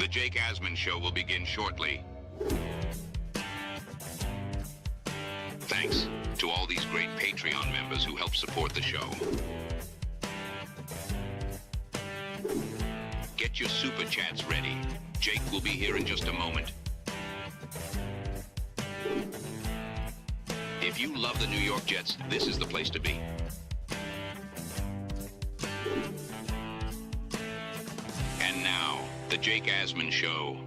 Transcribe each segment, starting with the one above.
Jake Asman Show will begin shortly. Thanks to all these great Patreon members who help support the show. Get your super chats ready. Jake will be here in just a moment. If you love the New York Jets, this is the place to be. And now, the Jake Asman Show.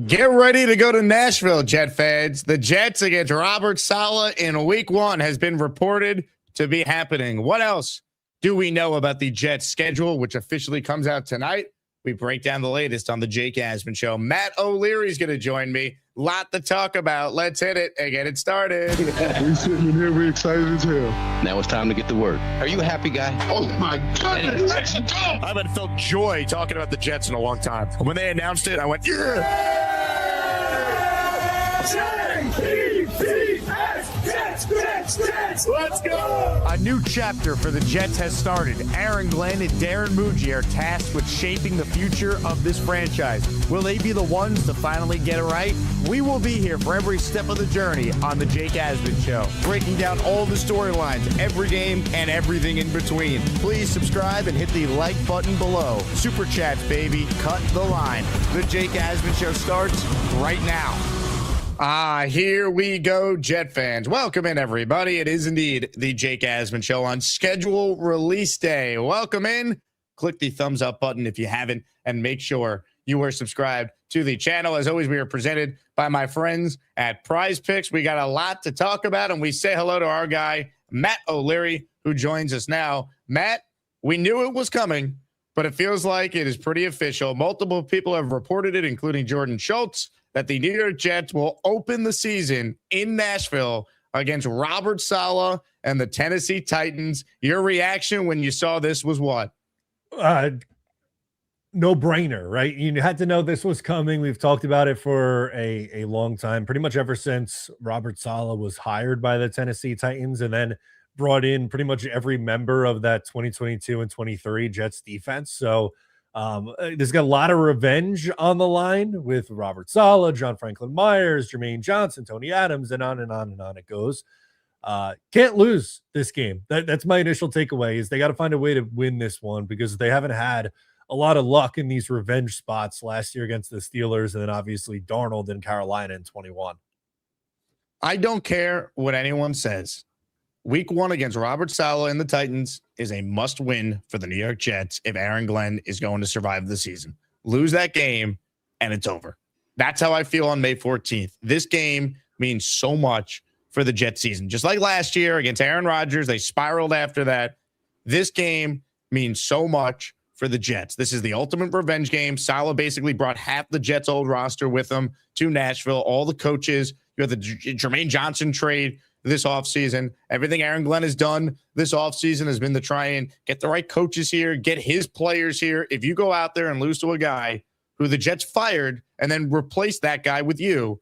Get ready to go to Nashville, Jet fans. The Jets against Robert Saleh in Week 1 has been reported to be happening. What else do we know about the Jets schedule, which officially comes out tonight? We break down the latest on the Jake Asman Show. Matt O'Leary is going to join me. Lot to talk about. Let's hit it and get it started. We sitting in here, we excited as hell. Now it's time to get to work. Are you a happy guy? Oh my goodness, let's go! I haven't felt joy talking about the Jets in a long time. When they announced it, I went, yeah! Let's go! A new chapter for the Jets has started. Aaron Glenn and Darren Muji are tasked with shaping the future of this franchise. Will they be the ones to finally get it right? We will be here for every step of the journey on the Jake Asman Show, breaking down all the storylines, every game, and everything in between. Please subscribe and hit the like button below. Super chats, baby. Cut the line. The Jake Asman Show starts right now. Here we go, Jet fans. Welcome in, everybody. It is indeed the Jake Asman Show on schedule release day. Welcome in. Click the thumbs up button if you haven't, and make sure you are subscribed to the channel. As always, we are presented by my friends at PrizePicks. We got a lot to talk about, and we say hello to our guy, Matt O'Leary, who joins us now. Matt, we knew it was coming, but it feels like it is pretty official. Multiple people have reported it, including Jordan Schultz, that the New York Jets will open the season in Nashville against Robert Saleh and the Tennessee Titans. Your reaction when you saw this was what? No brainer, right? You had to know this was coming. We've talked about it for a long time, pretty much ever since Robert Saleh was hired by the Tennessee Titans and then brought in pretty much every member of that 2022 and 23 Jets defense. So there's got a lot of revenge on the line with Robert Saleh, John Franklin Myers, Jermaine Johnson, Tony Adams, and on and on and on it goes. Can't lose this game. That's my initial takeaway is they got to find a way to win this one because they haven't had a lot of luck in these revenge spots last year against the Steelers and then obviously Darnold in Carolina in 21. I don't care what anyone says. Week 1 against Robert Saleh and the Titans is a must-win for the New York Jets if Aaron Glenn is going to survive the season. Lose that game, and it's over. That's how I feel on May 14th. This game means so much for the Jets season. Just like last year against Aaron Rodgers, they spiraled after that. This game means so much for the Jets. This is the ultimate revenge game. Saleh basically brought half the Jets' old roster with him to Nashville. All the coaches. You have the Jermaine Johnson trade this offseason. Everything Aaron Glenn has done this offseason has been to try and get the right coaches here, get his players here. If you go out there and lose to a guy who the Jets fired and then replace that guy with you,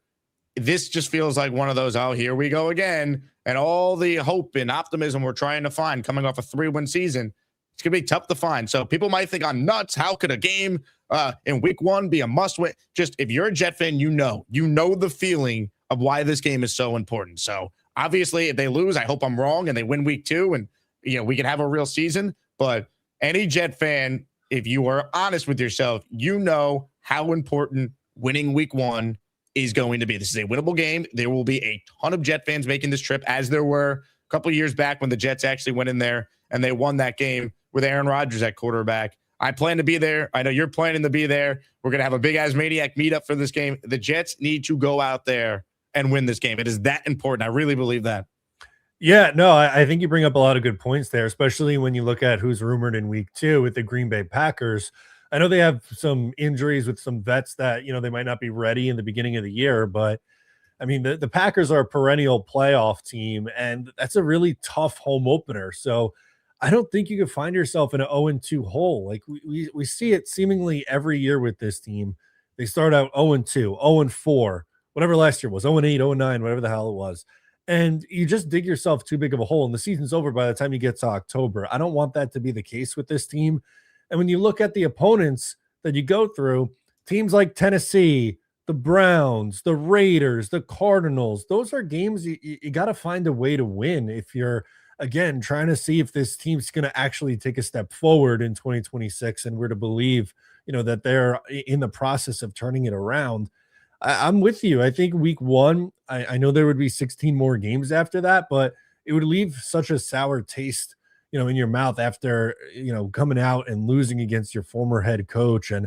this just feels like one of those, oh, here we go again. And all the hope and optimism we're trying to find coming off a 3-win season, it's going to be tough to find. So people might think I'm nuts. How could a game in Week 1 be a must-win? Just if you're a Jet fan, you know the feeling of why this game is so important. So obviously, if they lose, I hope I'm wrong and they win Week 2 and, we can have a real season. But any Jet fan, if you are honest with yourself, you know how important winning Week 1 is going to be. This is a winnable game. There will be a ton of Jet fans making this trip, as there were a couple of years back when the Jets actually went in there and they won that game with Aaron Rodgers at quarterback. I plan to be there. I know you're planning to be there. We're going to have a big-ass Maniac meetup for this game. The Jets need to go out there and win this game. It is that important. I really believe that. Yeah, no, I think you bring up a lot of good points there, especially when you look at who's rumored in Week 2 with the Green Bay Packers. I know they have some injuries with some vets that, they might not be ready in the beginning of the year, but I mean, the Packers are a perennial playoff team, and that's a really tough home opener. So I don't think you can find yourself in an 0-2 hole. Like we see it seemingly every year with this team. They start out 0-2, 0-4, whatever last year was, 0-8, 0-9, whatever the hell it was. And you just dig yourself too big of a hole, and the season's over by the time you get to October. I don't want that to be the case with this team. And when you look at the opponents that you go through, teams like Tennessee, the Browns, the Raiders, the Cardinals, those are games you got to find a way to win if you're, again, trying to see if this team's going to actually take a step forward in 2026 and we're to believe, that they're in the process of turning it around. I'm with you. I think week one, I know there would be 16 more games after that, but it would leave such a sour taste, in your mouth after, coming out and losing against your former head coach and,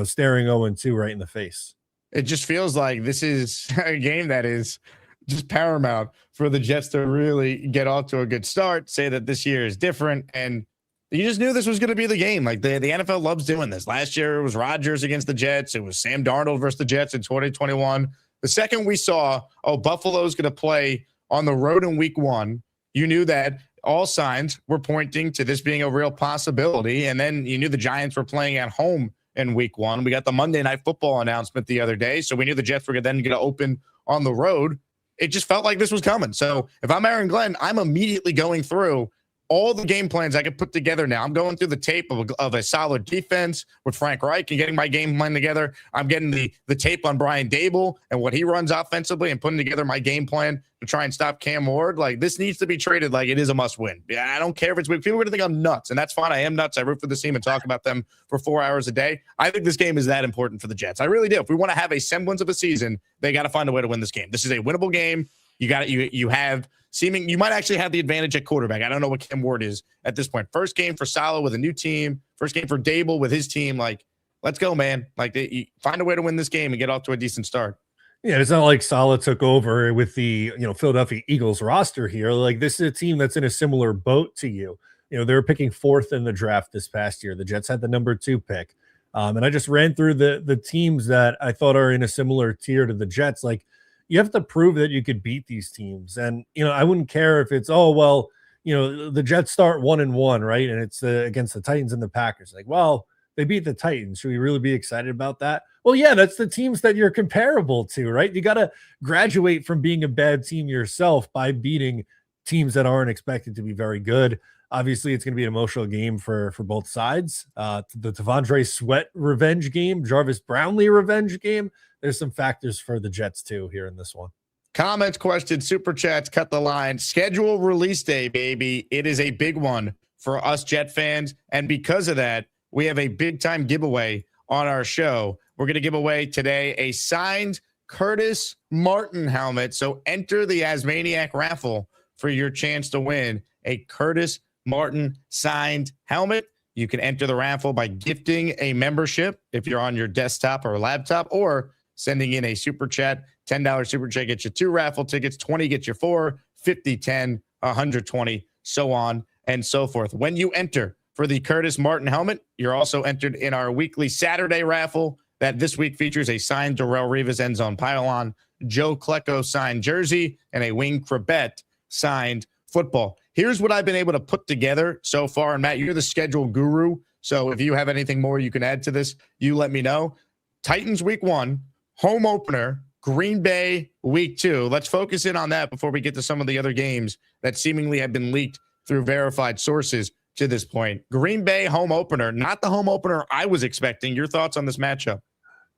staring 0-2 right in the face. It just feels like this is a game that is just paramount for the Jets to really get off to a good start, say that this year is different. And you just knew this was going to be the game. Like the NFL loves doing this. Last year it was Rodgers against the Jets. It was Sam Darnold versus the Jets in 2021. The second we saw, Buffalo's going to play on the road in week one, you knew that all signs were pointing to this being a real possibility. And then you knew the Giants were playing at home in week one. We got the Monday Night Football announcement the other day, so we knew the Jets were then going to open on the road. It just felt like this was coming. So if I'm Aaron Glenn, I'm immediately going through all the game plans I could put together now. I'm going through the tape of a solid defense with Frank Reich and getting my game plan together. I'm getting the tape on Brian Dable and what he runs offensively and putting together my game plan to try and stop Cam Ward. Like, this needs to be treated like it is a must win. Yeah, I don't care if it's weak. People are going to think I'm nuts, and that's fine. I am nuts. I root for this team and talk about them for 4 hours a day. I think this game is that important for the Jets. I really do. If we want to have a semblance of a season, they got to find a way to win this game. This is a winnable game. You have you might actually have the advantage at quarterback. I don't know what Cam Ward is at this point. First game for Saleh with a new team. First game for Dable with his team. Like, let's go, man. Like, find a way to win this game and get off to a decent start. Yeah, it's not like Saleh took over with the Philadelphia Eagles roster here. Like, this is a team that's in a similar boat to you. They were picking fourth in the draft this past year. The Jets had the number 2 pick. And I just ran through the teams that I thought are in a similar tier to the Jets. Like, you have to prove that you could beat these teams. And, I wouldn't care if it's, the Jets start 1-1, right? And it's against the Titans and the Packers. Like, well, they beat the Titans. Should we really be excited about that? Well, yeah, that's the teams that you're comparable to, right? You got to graduate from being a bad team yourself by beating teams that aren't expected to be very good. Obviously, it's going to be an emotional game for both sides. The Tavondre Sweat revenge game, Jarvis Brownlee revenge game. There's some factors for the Jets, too, here in this one. Comments, questions, super chats, cut the line. Schedule release day, baby. It is a big one for us Jet fans. And because of that, we have a big-time giveaway on our show. We're going to give away today a signed Curtis Martin helmet. So enter the Asmaniac raffle for your chance to win a Curtis Martin signed helmet. You can enter the raffle by gifting a membership if you're on your desktop or laptop, or sending in a super chat. $10 super chat gets you 2 raffle tickets, 20 gets you 4, 50, 10, 120, so on and so forth. When you enter for the Curtis Martin helmet, you're also entered in our weekly Saturday raffle that this week features a signed Darrelle Revis end zone pylon, Joe Klecko signed jersey, and a Wayne Krebet signed football. Here's what I've been able to put together so far. And Matt, you're the schedule guru, so if you have anything more you can add to this, you let me know. Titans week 1, home opener, Green Bay week 2. Let's focus in on that before we get to some of the other games that seemingly have been leaked through verified sources to this point. Green Bay home opener, not the home opener I was expecting. Your thoughts on this matchup?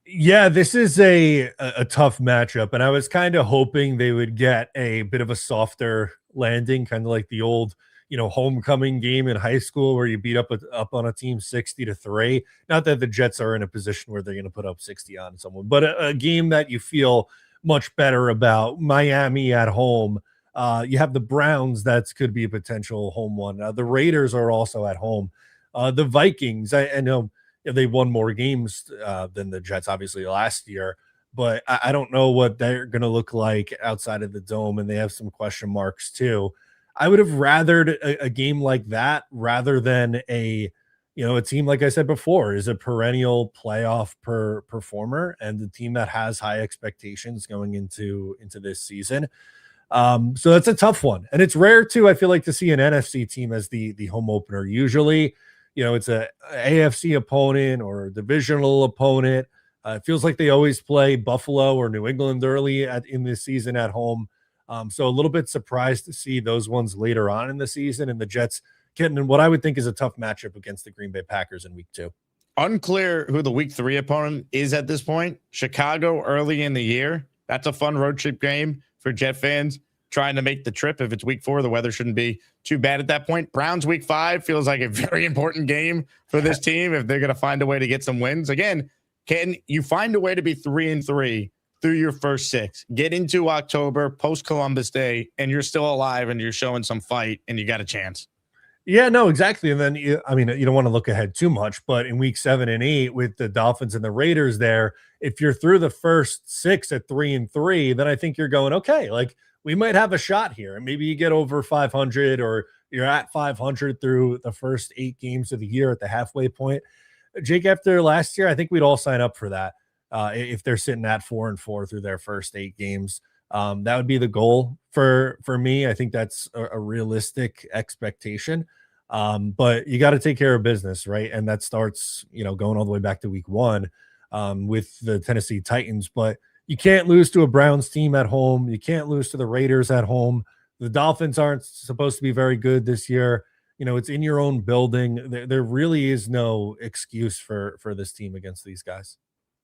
Yeah, this is a tough matchup, and I was kind of hoping they would get a bit of a softer landing, kind of like the old homecoming game in high school where you beat up on a team 60-3. Not that the Jets are in a position where they're going to put up 60 on someone, but a game that you feel much better about. Miami at home. You have the Browns. That could be a potential home one. The Raiders are also at home. The Vikings, I know they won more games than the Jets, obviously, last year, but I don't know what they're going to look like outside of the dome, and they have some question marks too. I would have rathered a game like that rather than a team, like I said before, is a perennial playoff performer and the team that has high expectations going into this season. So that's a tough one. And it's rare too, I feel like, to see an NFC team as the home opener. Usually, it's a AFC opponent or a divisional opponent. It feels like they always play Buffalo or New England early in this season at home. So a little bit surprised to see those ones later on in the season, and the Jets getting in what I would think is a tough matchup against the Green Bay Packers in week 2. Unclear who the week 3 opponent is at this point. Chicago early in the year. That's a fun road trip game for Jet fans trying to make the trip. If it's week 4, the weather shouldn't be too bad at that point. Browns week 5 feels like a very important game for this team if they're going to find a way to get some wins. Again, can you find a way to be 3-3 through your first 6? Get into October, post Columbus Day, and you're still alive and you're showing some fight and you got a chance. Yeah, no, exactly. And then, you don't want to look ahead too much, but in week 7 and 8 with the Dolphins and the Raiders there, if you're through the first 6 at 3-3, then I think you're going, okay, like we might have a shot here. And maybe you get over 500 or you're at 500 through the first 8 games of the year at the halfway point. Jake, after last year, I think we'd all sign up for that. If they're sitting at 4-4 through their first 8 games, that would be the goal for me. I think that's a realistic expectation. But you got to take care of business, right? And that starts, going all the way back to week 1 with the Tennessee Titans. But you can't lose to a Browns team at home. You can't lose to the Raiders at home. The Dolphins aren't supposed to be very good this year. It's in your own building. There really is no excuse for this team against these guys.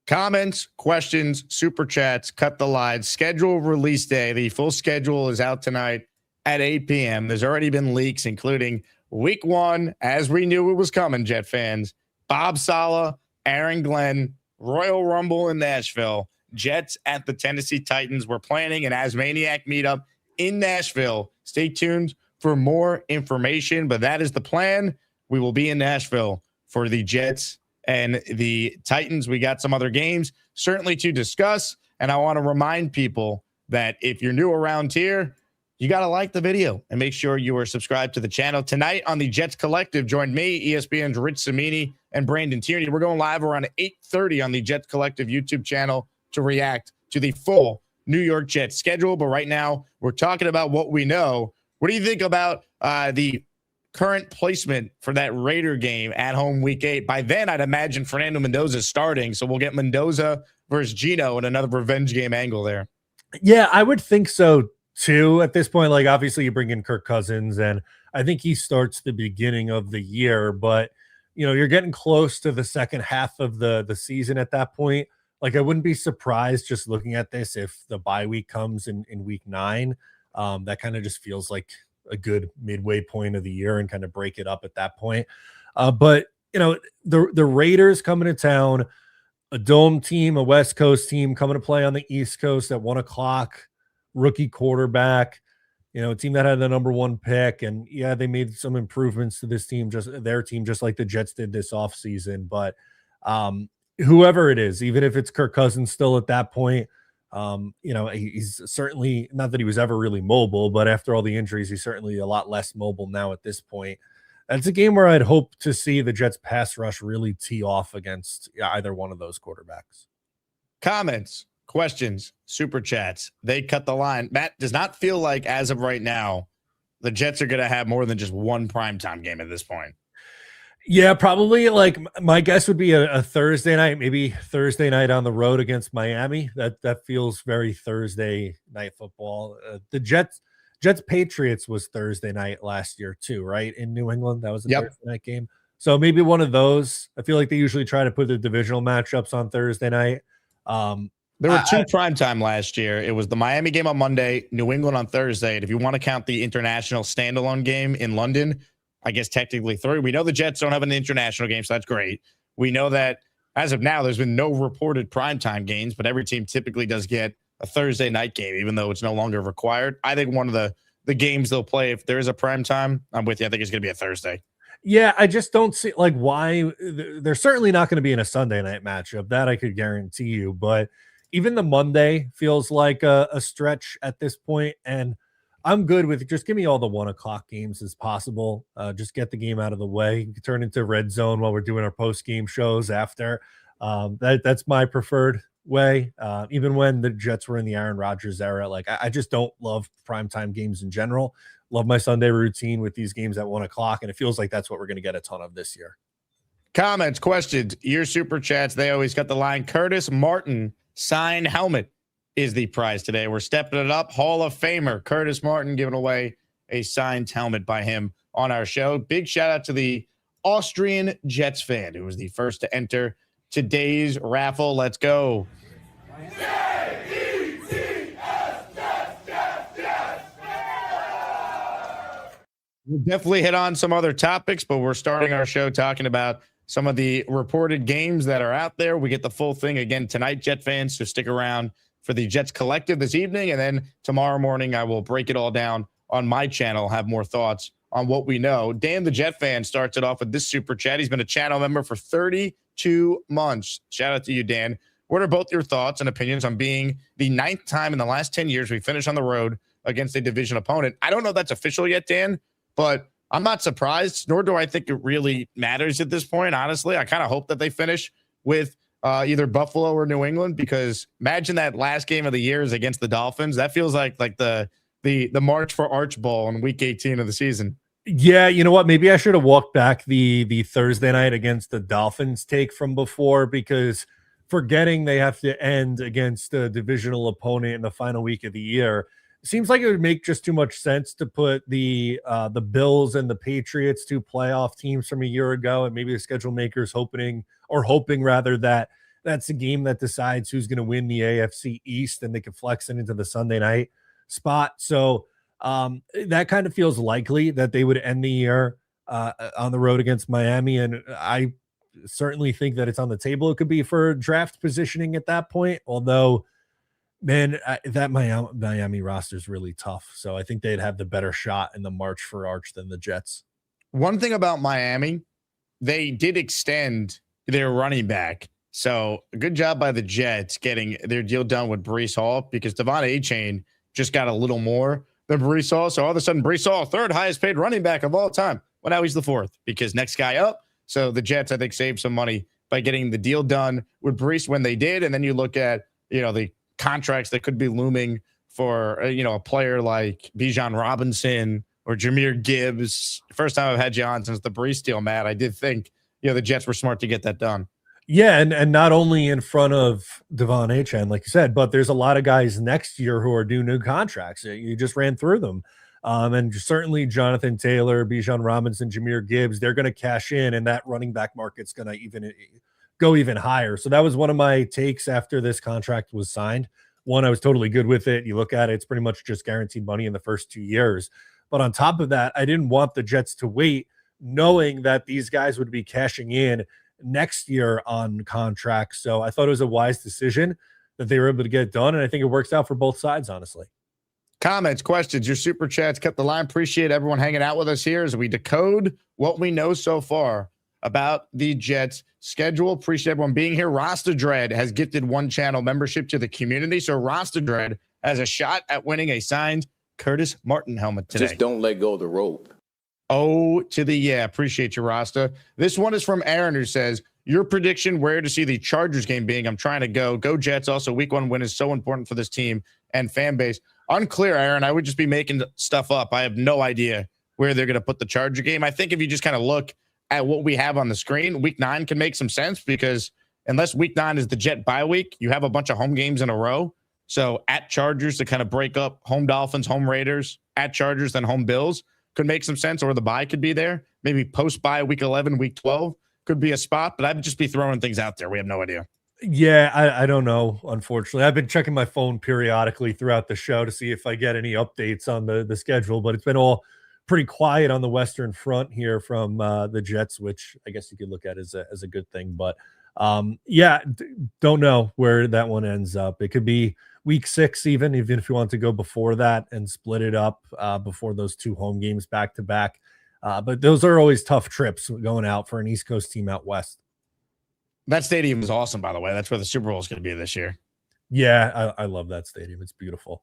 Comments, questions, super chats, cut the line. Schedule release day. The full schedule is out tonight at 8 p.m. There's already been leaks, including week 1, as we knew it was coming, Jet fans. Bob Saleh, Aaron Glenn, Royal Rumble in Nashville, Jets at the Tennessee Titans. We're planning an Asmaniac meetup in Nashville. Stay tuned for more information, but that is the plan. We will be in Nashville for the Jets and the Titans. We got some other games certainly to discuss, and I want to remind people that if you're new around here, you got to like the video and make sure you are subscribed to the channel. Tonight on the Jets Collective, join me, ESPN's Rich Samini, and Brandon Tierney. We're going live around 8:30 on the Jets Collective YouTube channel to react to the full New York Jets schedule. But right now, we're talking about what we know. What do you think about the current placement for that Raider game at home week 8? By then, I'd imagine Fernando Mendoza is starting, so we'll get Mendoza versus Gino and another revenge game angle there. Yeah, I would think so too at this point. Like, obviously you bring in Kirk Cousins, and I think he starts the beginning of the year, but you're getting close to the second half of the season at that point. Like, I wouldn't be surprised just looking at this if the bye week comes in week 9. That kind of just feels like a good midway point of the year and kind of break it up at that point. But the Raiders coming to town, a dome team, a West Coast team coming to play on the East Coast at 1:00, rookie quarterback, a team that had the number 1 pick. And yeah, they made some improvements to this team, their team, just like the Jets did this offseason. But whoever it is, even if it's Kirk Cousins still at that point, he's certainly not that he was ever really mobile, but after all the injuries, he's certainly a lot less mobile now at this point. That's a game where I'd hope to see the Jets pass rush really tee off against either one of those quarterbacks. Comments, questions, super chats. They cut the line. Matt, does not feel like as of right now, the Jets are going to have more than just one primetime game at this point. Yeah, probably. Like, my guess would be a Thursday night, maybe Thursday night on the road against Miami. That feels very Thursday night football. The Jets Patriots was Thursday night last year too, right? In New England, that was a Thursday night game. So maybe one of those. I feel like they usually try to put the divisional matchups on Thursday night. There were 2 primetime last year. It was the Miami game on Monday, New England on Thursday. And if you want to count the international standalone game in London, I guess technically 3. We know the Jets don't have an international game, so that's great. We know that as of now, there's been no reported primetime games, but every team typically does get a Thursday night game, even though it's no longer required. I think one of the games they'll play, if there is a primetime, I'm with you. I think it's going to be a Thursday. Yeah, I just don't see why. They're certainly not going to be in a Sunday night matchup. That I could guarantee you. But even the Monday feels like a stretch at this point, and I'm good with just give me all the 1:00 games as possible. Just get the game out of the way. You can turn into red zone while we're doing our post game shows after. That's my preferred way. Even when the Jets were in the Aaron Rodgers era, I just don't love primetime games in general. Love my Sunday routine with these games at 1:00, and it feels like that's what we're going to get a ton of this year. Comments, questions, your super chats. They always got the line. Curtis Martin signed helmet is the prize today. We're stepping it up. Hall of Famer Curtis Martin giving away a signed helmet by him on our show. Big shout out to the Austrian Jets fan who was the first to enter today's raffle. Let's go. We'll definitely hit on some other topics, but we're starting our show talking about some of the reported games that are out there. We get the full thing again tonight, Jet fans, so stick around for the Jets Collective this evening. And then tomorrow morning, I will break it all down on my channel, have more thoughts on what we know. Dan, the Jet fan, starts it off with this super chat. He's been a channel member for 32 months. Shout out to you, Dan. What are both your thoughts and opinions on being the 9th time in the last 10 years we finished on the road against a division opponent? I don't know if that's official yet, Dan, but I'm not surprised, nor do I think it really matters at this point. Honestly, I kind of hope that they finish with either Buffalo or New England, because imagine that last game of the year is against the Dolphins. That feels like the March for Arch Bowl in week 18 of the season. Yeah, you know what? Maybe I should have walked back the Thursday night against the Dolphins take from before, because forgetting they have to end against a divisional opponent in the final week of the year seems like it would make just too much sense to put the Bills and the Patriots, two playoff teams from a year ago, and maybe the schedule makers hoping rather that that's a game that decides who's going to win the AFC East, and they can flex it into the Sunday night spot. So that kind of feels likely that they would end the year on the road against Miami, and I certainly think that it's on the table. It could be for draft positioning at that point, although man, that Miami roster is really tough. So I think they'd have the better shot in the March for Arch than the Jets. One thing about Miami, they did extend their running back. So a good job by the Jets getting their deal done with Breece Hall, because Devon A-Chain just got a little more than Breece Hall. So all of a sudden, Breece Hall, third highest paid running back of all time. Well, now he's the fourth, because next guy up. So the Jets, I think, saved some money by getting the deal done with Breece when they did. And then you look at, the contracts that could be looming for, a player like Bijan Robinson or Jahmyr Gibbs. First time I've had you on since the Breece deal, Matt. I did think, the Jets were smart to get that done. Yeah, and not only in front of Devon A-Chain, like you said, but there's a lot of guys next year who are due new contracts. You just ran through them. And certainly Jonathan Taylor, Bijan Robinson, Jahmyr Gibbs, they're going to cash in, and that running back market's going to go even higher. So that was one of my takes after this contract was signed. One, I was totally good with it. You look at it, it's pretty much just guaranteed money in the first 2 years. But on top of that, I didn't want the Jets to wait, knowing that these guys would be cashing in next year on contracts. So I thought it was a wise decision that they were able to get it done. And I think it works out for both sides, honestly. Comments, questions, your super chats kept the line. Appreciate everyone hanging out with us here as we decode what we know so far about the Jets schedule. Appreciate everyone being here. Rasta Dread has gifted one channel membership to the community. So Rasta Dread has a shot at winning a signed Curtis Martin helmet today. Just don't let go of the rope. Oh, to the yeah. Appreciate you, Rasta. This one is from Aaron, who says, your prediction where to see the Chargers game being. I'm trying to go Jets. Also, week 1 win is so important for this team and fan base. Unclear, Aaron. I would just be making stuff up. I have no idea where they're going to put the Charger game. I think if you just kind of look at what we have on the screen, week 9 can make some sense, because unless week 9 is the Jet bye week, you have a bunch of home games in a row. So at Chargers to kind of break up home Dolphins, home Raiders, at Chargers, then home Bills could make some sense, or the bye could be there. Maybe post-bye week 11, week 12 could be a spot, but I'd just be throwing things out there. We have no idea. Yeah, I don't know, unfortunately. I've been checking my phone periodically throughout the show to see if I get any updates on the schedule, but it's been all pretty quiet on the Western Front here from the Jets, which I guess you could look at as a good thing. But yeah, don't know where that one ends up. It could be week 6, even if you want to go before that and split it up before those 2 home games back to back. But those are always tough trips going out for an East Coast team out west. That stadium is awesome, by the way. That's where the Super Bowl is going to be this year. Yeah, I love that stadium. It's beautiful.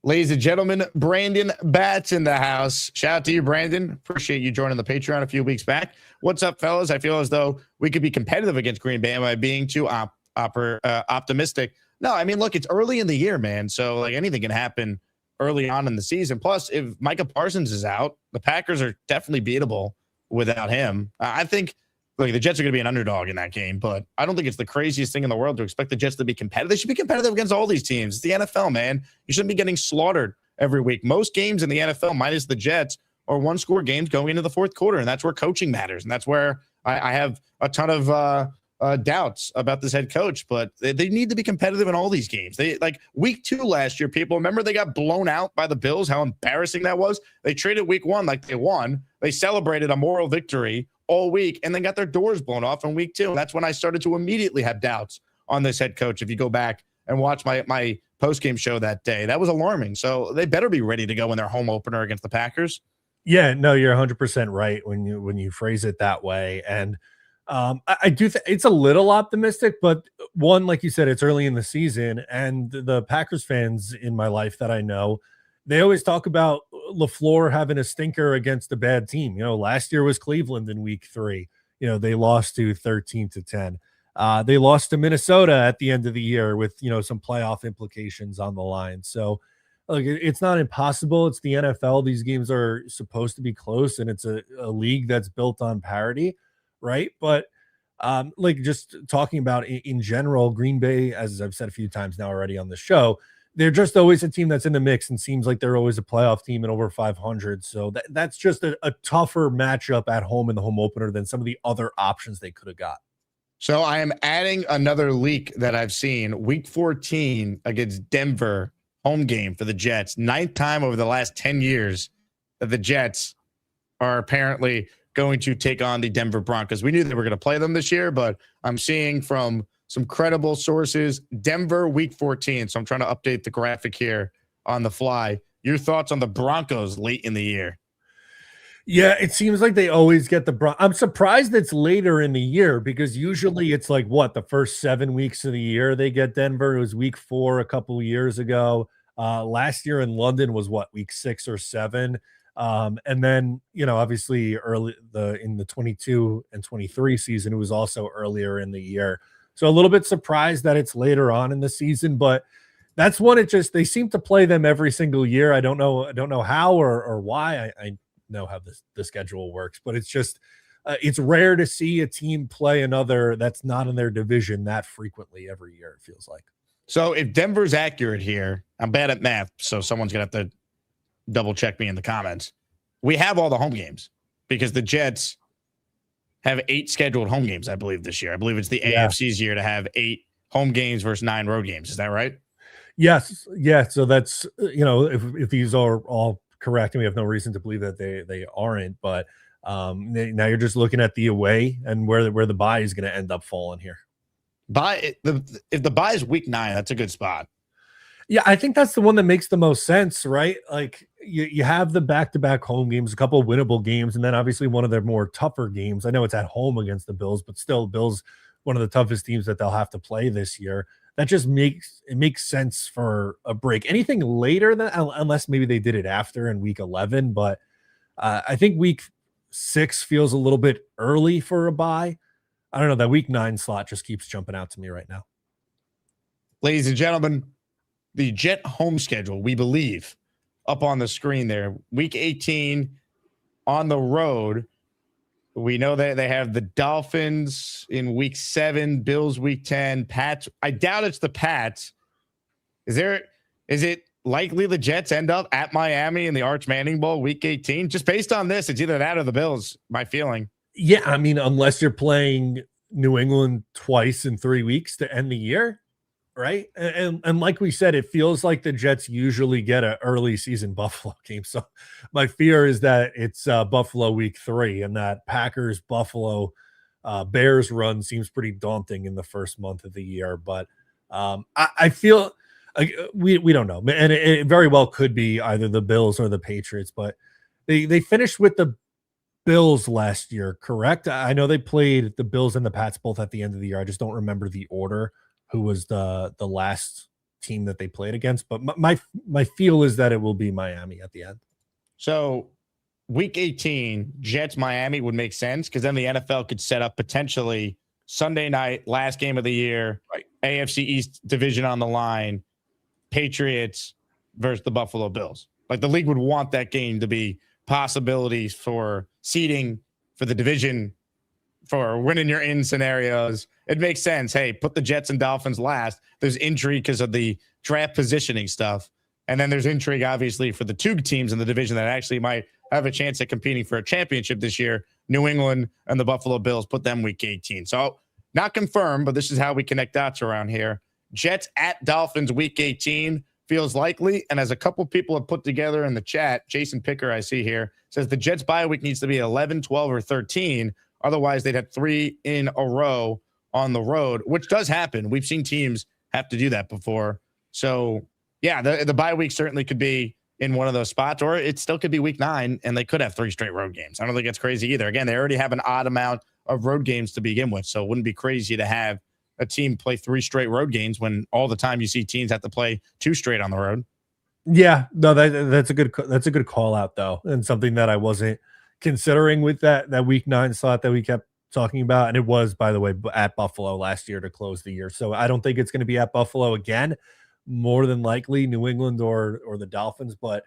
Ladies and gentlemen, Brandon Batts in the house. Shout out to you, Brandon. Appreciate you joining the Patreon a few weeks back. What's up, fellas? I feel as though we could be competitive against Green Bay. Am I being too optimistic? No, I mean, look, it's early in the year, man. So like anything can happen early on in the season. Plus, if Micah Parsons is out, the Packers are definitely beatable without him. I think look, the Jets are going to be an underdog in that game, but I don't think it's the craziest thing in the world to expect the Jets to be competitive. They should be competitive against all these teams. It's the NFL, man. You shouldn't be getting slaughtered every week. Most games in the NFL, minus the Jets, or one-score games going into the fourth quarter, and that's where coaching matters, and that's where I have a ton of doubts about this head coach, but they need to be competitive in all these games. They like week 2 last year, people remember they got blown out by the Bills, how embarrassing that was. They treated week 1 like they won. They celebrated a moral victory all week and then got their doors blown off in week 2. And that's when I started to immediately have doubts on this head coach. If you go back and watch my post-game show that day, that was alarming. So they better be ready to go in their home opener against the Packers. Yeah, no, you're 100% right when you phrase it that way. And I do think it's a little optimistic, but one, like you said, it's early in the season, and the Packers fans in my life that I know, they always talk about LaFleur having a stinker against a bad team. You know, last year was Cleveland in week 3. You know, they lost to 13-10. They lost to Minnesota at the end of the year with, you know, some playoff implications on the line. So, like, it's not impossible. It's the NFL. These games are supposed to be close, and it's a league that's built on parity, right? But like, just talking about in general, Green Bay, as I've said a few times now already on the show, they're just always a team that's in the mix and seems like they're always a playoff team and over 500. So that's just a tougher matchup at home in the home opener than some of the other options they could have got. So I am adding another leak that I've seen. Week 14 against Denver, home game for the Jets. 9th time over the last 10 years that the Jets are apparently going to take on the Denver Broncos. We knew they were going to play them this year, but I'm seeing from some credible sources, Denver week 14. So I'm trying to update the graphic here on the fly. Your thoughts on the Broncos late in the year? Yeah, it seems like they always get I'm surprised it's later in the year, because usually it's like the first 7 weeks of the year they get Denver. It was week 4 a couple of years ago. Last year in London was week 6 or 7. And then, you know, obviously in the 22 and 23 season, it was also earlier in the year. So a little bit surprised that it's later on in the season, but that's one. They seem to play them every single year. I don't know how or why. I know how the schedule works, but it's just it's rare to see a team play another that's not in their division that frequently every year, it feels like. So if Denver's accurate here, I'm bad at math, so someone's gonna have to double check me in the comments. We have all the home games because the Jets have 8 scheduled home games, I believe, this year. I believe it's the AFC's year to have 8 home games versus 9 road games. Is that right? Yes. Yeah. So that's, you know, if these are all correct, and we have no reason to believe that they aren't, but now you're just looking at the away and where the bye is going to end up falling here. If the bye is week 9, that's a good spot. Yeah, I think that's the one that makes the most sense, right? Like you have the back-to-back home games, a couple of winnable games, and then obviously one of their more tougher games. I know it's at home against the Bills, but still, Bills, one of the toughest teams that they'll have to play this year. That just makes sense for a break. Anything later than, unless maybe they did it after in week 11, but I think week 6 feels a little bit early for a bye. I don't know. That week 9 slot just keeps jumping out to me right now. Ladies and gentlemen, the Jet home schedule, we believe, up on the screen there. Week 18 on the road. We know that they have the Dolphins in week 7, Bills week 10, Pats. I doubt it's the Pats. Is it likely the Jets end up at Miami in the Arch Manning Bowl week 18? Just based on this, it's either that or the Bills, my feeling. Yeah, I mean, unless you're playing New England twice in 3 weeks to end the year, right? And like we said, it feels like the Jets usually get an early season Buffalo game. So my fear is that it's Buffalo week 3, and that Packers Buffalo Bears run seems pretty daunting in the first month of the year. But I feel like we don't know, and it very well could be either the Bills or the Patriots. But they finished with the Bills last year, correct? I know they played the Bills and the Pats both at the end of the year. I just don't remember the order. Who was the last team that they played against, but my feel is that it will be Miami at the end. So week 18, Jets Miami would make sense, because then the NFL could set up potentially Sunday night, last game of the year, right? AFC East division on the line, Patriots versus the Buffalo Bills. Like, the league would want that game to be possibilities for seeding, for the division, for winning your in scenarios. It makes sense. Hey, put the Jets and Dolphins last. There's intrigue because of the draft positioning stuff. And then there's intrigue, obviously, for the 2 teams in the division that actually might have a chance at competing for a championship this year. New England and the Buffalo Bills put them week 18. So not confirmed, but this is how we connect dots around here. Jets at Dolphins week 18 feels likely. And as a couple people have put together in the chat, Jason Picker, I see here, says the Jets bye week needs to be 11, 12, or 13. Otherwise, they'd have 3 in a row on the road, which does happen. We've seen teams have to do that before. So, yeah, the bye week certainly could be in one of those spots, or it still could be week 9, and they could have 3 straight road games. I don't think it's crazy either. Again, they already have an odd amount of road games to begin with, so it wouldn't be crazy to have a team play 3 straight road games when all the time you see teams have to play 2 straight on the road. Yeah, no, that's a good call out though, and something that I wasn't considering with that week 9 slot that we kept talking about. And it was, by the way, at Buffalo last year to close the year. So I don't think it's going to be at Buffalo again. More than likely New England or the Dolphins. But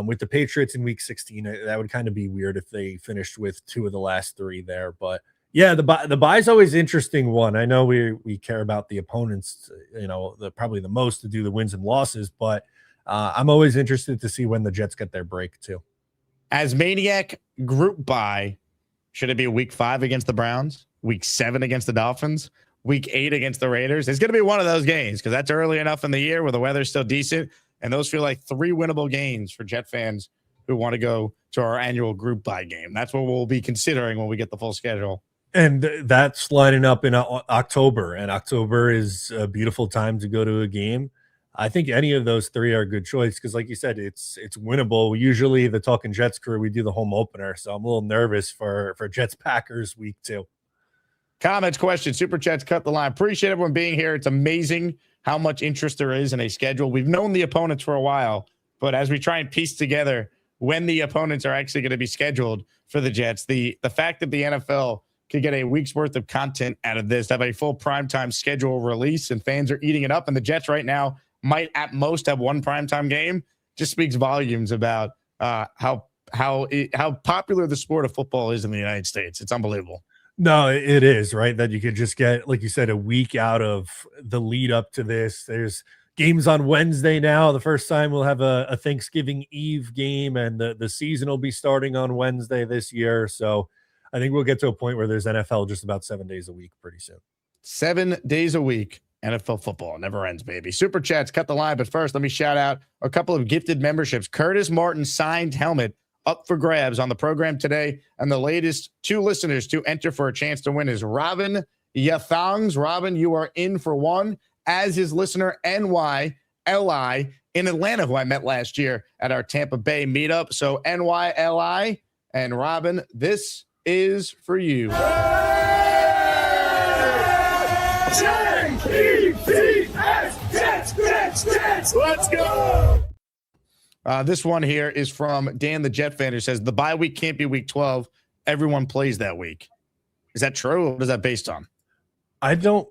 with the Patriots in week 16, that would kind of be weird if they finished with 2 of the last 3 there. But yeah, the bye is always interesting one. I know we care about the opponents, probably the most to do the wins and losses, but I'm always interested to see when the Jets get their break too. As Maniac group bye, should it be week 5 against the Browns, week 7 against the Dolphins, week 8 against the Raiders? It's going to be one of those games because that's early enough in the year where the weather's still decent. And those feel like 3 winnable games for Jet fans who want to go to our annual group bye game. That's what we'll be considering when we get the full schedule. And that's lining up in October. And October is a beautiful time to go to a game. I think any of those 3 are a good choice because, like you said, it's winnable. Usually the Talking Jets crew, we do the home opener. So I'm a little nervous for Jets-Packers week 2. Comments, questions, super chats, cut the line. Appreciate everyone being here. It's amazing how much interest there is in a schedule. We've known the opponents for a while, but as we try and piece together when the opponents are actually going to be scheduled for the Jets, the fact that the NFL could get a week's worth of content out of this, have a full primetime schedule release, and fans are eating it up, and the Jets right now might at most have 1 primetime game, just speaks volumes about how popular the sport of football is in the United States. It's unbelievable. No, it is, right? That you could just get, like you said, a week out of the lead up to this. There's games on Wednesday now. The first time we'll have a Thanksgiving Eve game, and the season will be starting on Wednesday this year. So I think we'll get to a point where there's NFL just about 7 days a week pretty soon. 7 days a week. NFL football never ends, baby. Super chats, cut the line. But first, let me shout out a couple of gifted memberships. Curtis Martin signed helmet up for grabs on the program today. And the latest 2 listeners to enter for a chance to win is Robin Yathongs. Robin, you are in for 1, as is listener NYLI in Atlanta, who I met last year at our Tampa Bay meetup. So NYLI and Robin, this is for you. Let's go. This one here is from Dan the Jet fan, who says the bye week can't be week 12. Everyone plays that week. Is that true? What is that based on? I don't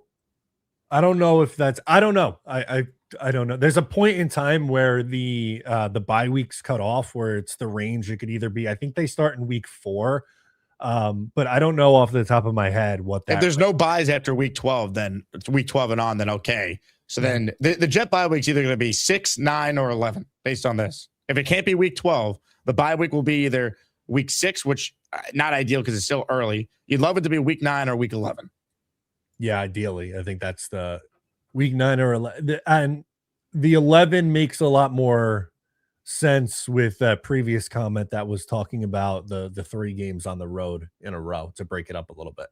know if that's, I don't know. I don't know. There's a point in time where the bye weeks cut off where it's the range. It could either be, I think they start in week 4. But I don't know off the top of my head what that. If there's no buys after week 12, then it's week 12 and on, then okay. So then the Jet bye week's either going to be 6, 9, or 11 based on this. If it can't be week 12, the bye week will be either week 6, which not ideal because it's still early. You'd love it to be week 9 or week 11. Yeah, ideally. I think that's the week 9 or 11. And the 11 makes a lot more sense with that previous comment that was talking about the 3 games on the road in a row to break it up a little bit.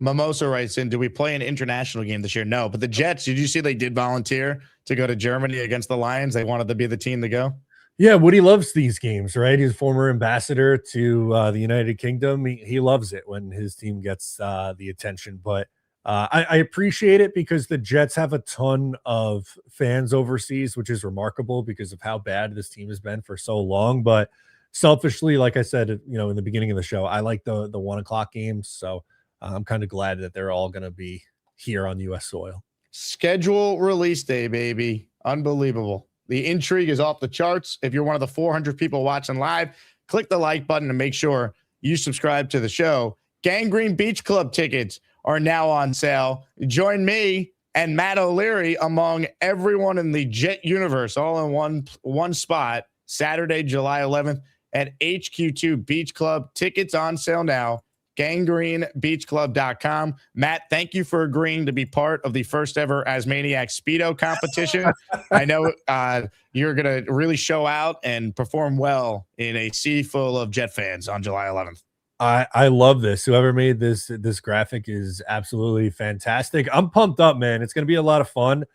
Mimosa writes in, do we play an international game this year? No, but the Jets, did you see they did volunteer to go to Germany against the Lions? They wanted to be the team to go. Yeah, Woody loves these games, right? He's a former ambassador to the United Kingdom. He loves it when his team gets the attention, but I appreciate it because the Jets have a ton of fans overseas, which is remarkable because of how bad this team has been for so long. But selfishly, like I said, in the beginning of the show, I like the 1 o'clock games. So I'm kind of glad that they're all going to be here on U.S. soil. Schedule release day, baby. Unbelievable. The intrigue is off the charts. If you're one of the 400 people watching live, click the like button and make sure you subscribe to the show. Gangrene Beach Club tickets are now on sale. Join me and Matt O'Leary among everyone in the Jet universe, all in one spot, Saturday, July 11th at HQ2 Beach Club. Tickets on sale now. GangreneBeachClub.com. Matt, thank you for agreeing to be part of the first ever Asmaniac Speedo competition. I know you're going to really show out and perform well in a sea full of Jet fans on July 11th. I love this. Whoever made this graphic is absolutely fantastic. I'm pumped up, man. It's going to be a lot of fun.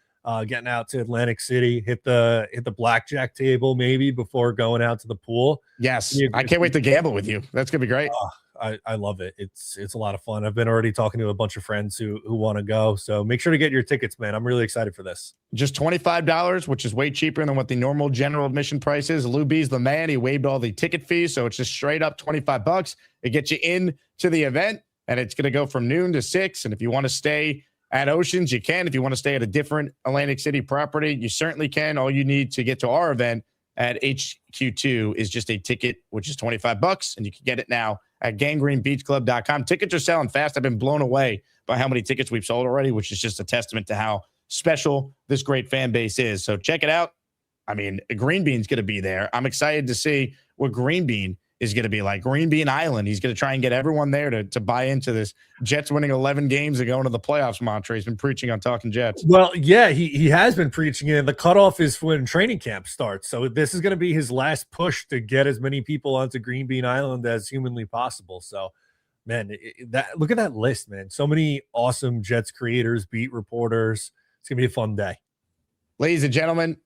Getting out to Atlantic City, hit the blackjack table maybe before going out to the pool. Yes, I can't wait to gamble with you. That's gonna be great. I love it. It's a lot of fun. I've been already talking to a bunch of friends who want to go. So make sure to get your tickets, man. I'm really excited for this. Just $25, which is way cheaper than what the normal general admission price is. Lou B's the man. He waived all the ticket fees, so it's just straight up $25. It gets you in to the event, and it's gonna go from noon to 6. And if you want to stay at Oceans, you can. If you want to stay at a different Atlantic City property, you certainly can. All you need to get to our event at HQ2 is just a ticket, which is $25, and you can get it now at GangreneBeachClub.com. Tickets are selling fast. I've been blown away by how many tickets we've sold already, which is just a testament to how special this great fan base is. So check it out. I mean, Green Bean's going to be there. I'm excited to see what Green Bean is going to be like. Green Bean Island. He's going to try and get everyone there to buy into this Jets winning 11 games and going to the playoffs mantra. He's been preaching on Talking Jets. Well, yeah, he has been preaching it. The cutoff is when training camp starts. So this is going to be his last push to get as many people onto Green Bean Island as humanly possible. So, man, look at that list, man. So many awesome Jets creators, beat reporters. It's going to be a fun day. Ladies and gentlemen,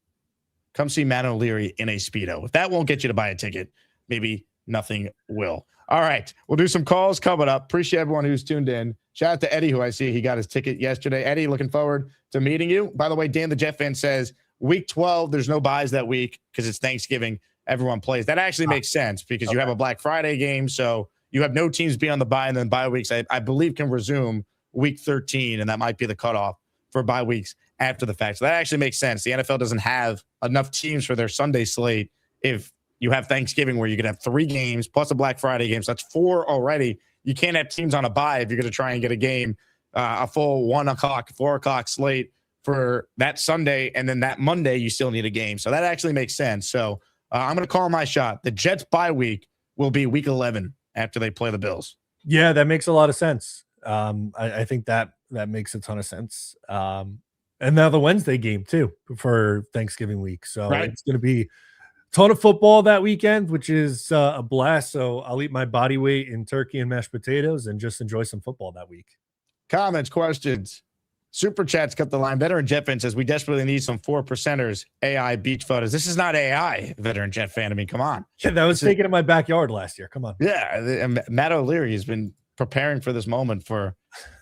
come see Matt O'Leary in a Speedo. If that won't get you to buy a ticket, maybe nothing will. All right. We'll do some calls coming up. Appreciate everyone who's tuned in. Shout out to Eddie, who I see he got his ticket yesterday. Eddie, looking forward to meeting you. By the way, Dan the Jet fan says week 12, there's no buys that week because it's Thanksgiving. Everyone plays. That actually makes sense because you have a Black Friday game. So you have no teams be on the bye, and then bye weeks, I believe, can resume week 13, and that might be the cutoff for bye weeks after the fact. So that actually makes sense. The NFL doesn't have enough teams for their Sunday slate if you have Thanksgiving where you could have 3 games plus a Black Friday game. So that's 4 already. You can't have teams on a bye if you're going to try and get a game, a full 1 o'clock, 4 o'clock slate for that Sunday. And then that Monday, you still need a game. So that actually makes sense. So I'm going to call my shot. The Jets bye week will be week 11 after they play the Bills. Yeah, that makes a lot of sense. I think that makes a ton of sense. And now the Wednesday game too for Thanksgiving week. So It's going to be ton of football that weekend, which is a blast. So I'll eat my body weight in turkey and mashed potatoes and just enjoy some football that week. Comments, questions, super chats cut the line. Veteran Jet fan says we desperately need some 4%ers AI beach photos. This is not AI, Veteran Jet fan. I mean, come on. Yeah, that was taken in my backyard last year. Come on. Yeah, Matt O'Leary has been preparing for this moment for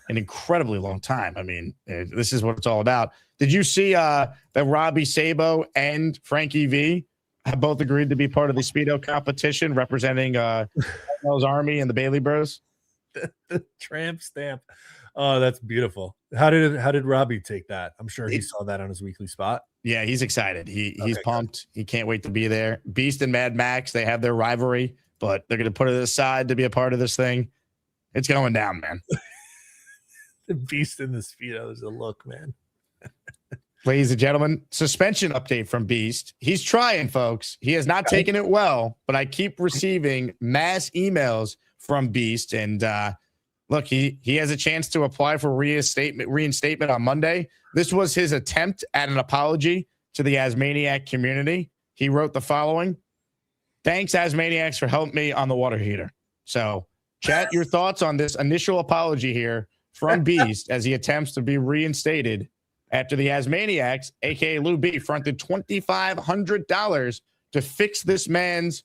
an incredibly long time. I mean, this is what it's all about. Did you see that Robbie Sabo and Frankie V have both agreed to be part of the Speedo competition representing Mel's Army and the Bailey Bros? The tramp stamp. Oh, that's beautiful. How did Robbie take that? I'm sure he saw that on his weekly spot. Yeah, he's excited. He's pumped. He can't wait to be there. Beast and Mad Max, they have their rivalry, but they're going to put it aside to be a part of this thing. It's going down, man. The Beast in the Speedo is a look, man. Ladies and gentlemen, suspension update from Beast. He's trying, folks. He has not taken it well, but I keep receiving mass emails from Beast. And look, he has a chance to apply for reinstatement on Monday. This was his attempt at an apology to the Asmaniac community. He wrote the following: "Thanks, Asmaniacs, for helping me on the water heater." So, chat your thoughts on this initial apology here from Beast as he attempts to be reinstated after the Asmaniacs, a.k.a. Lou B, fronted $2,500 to fix this man's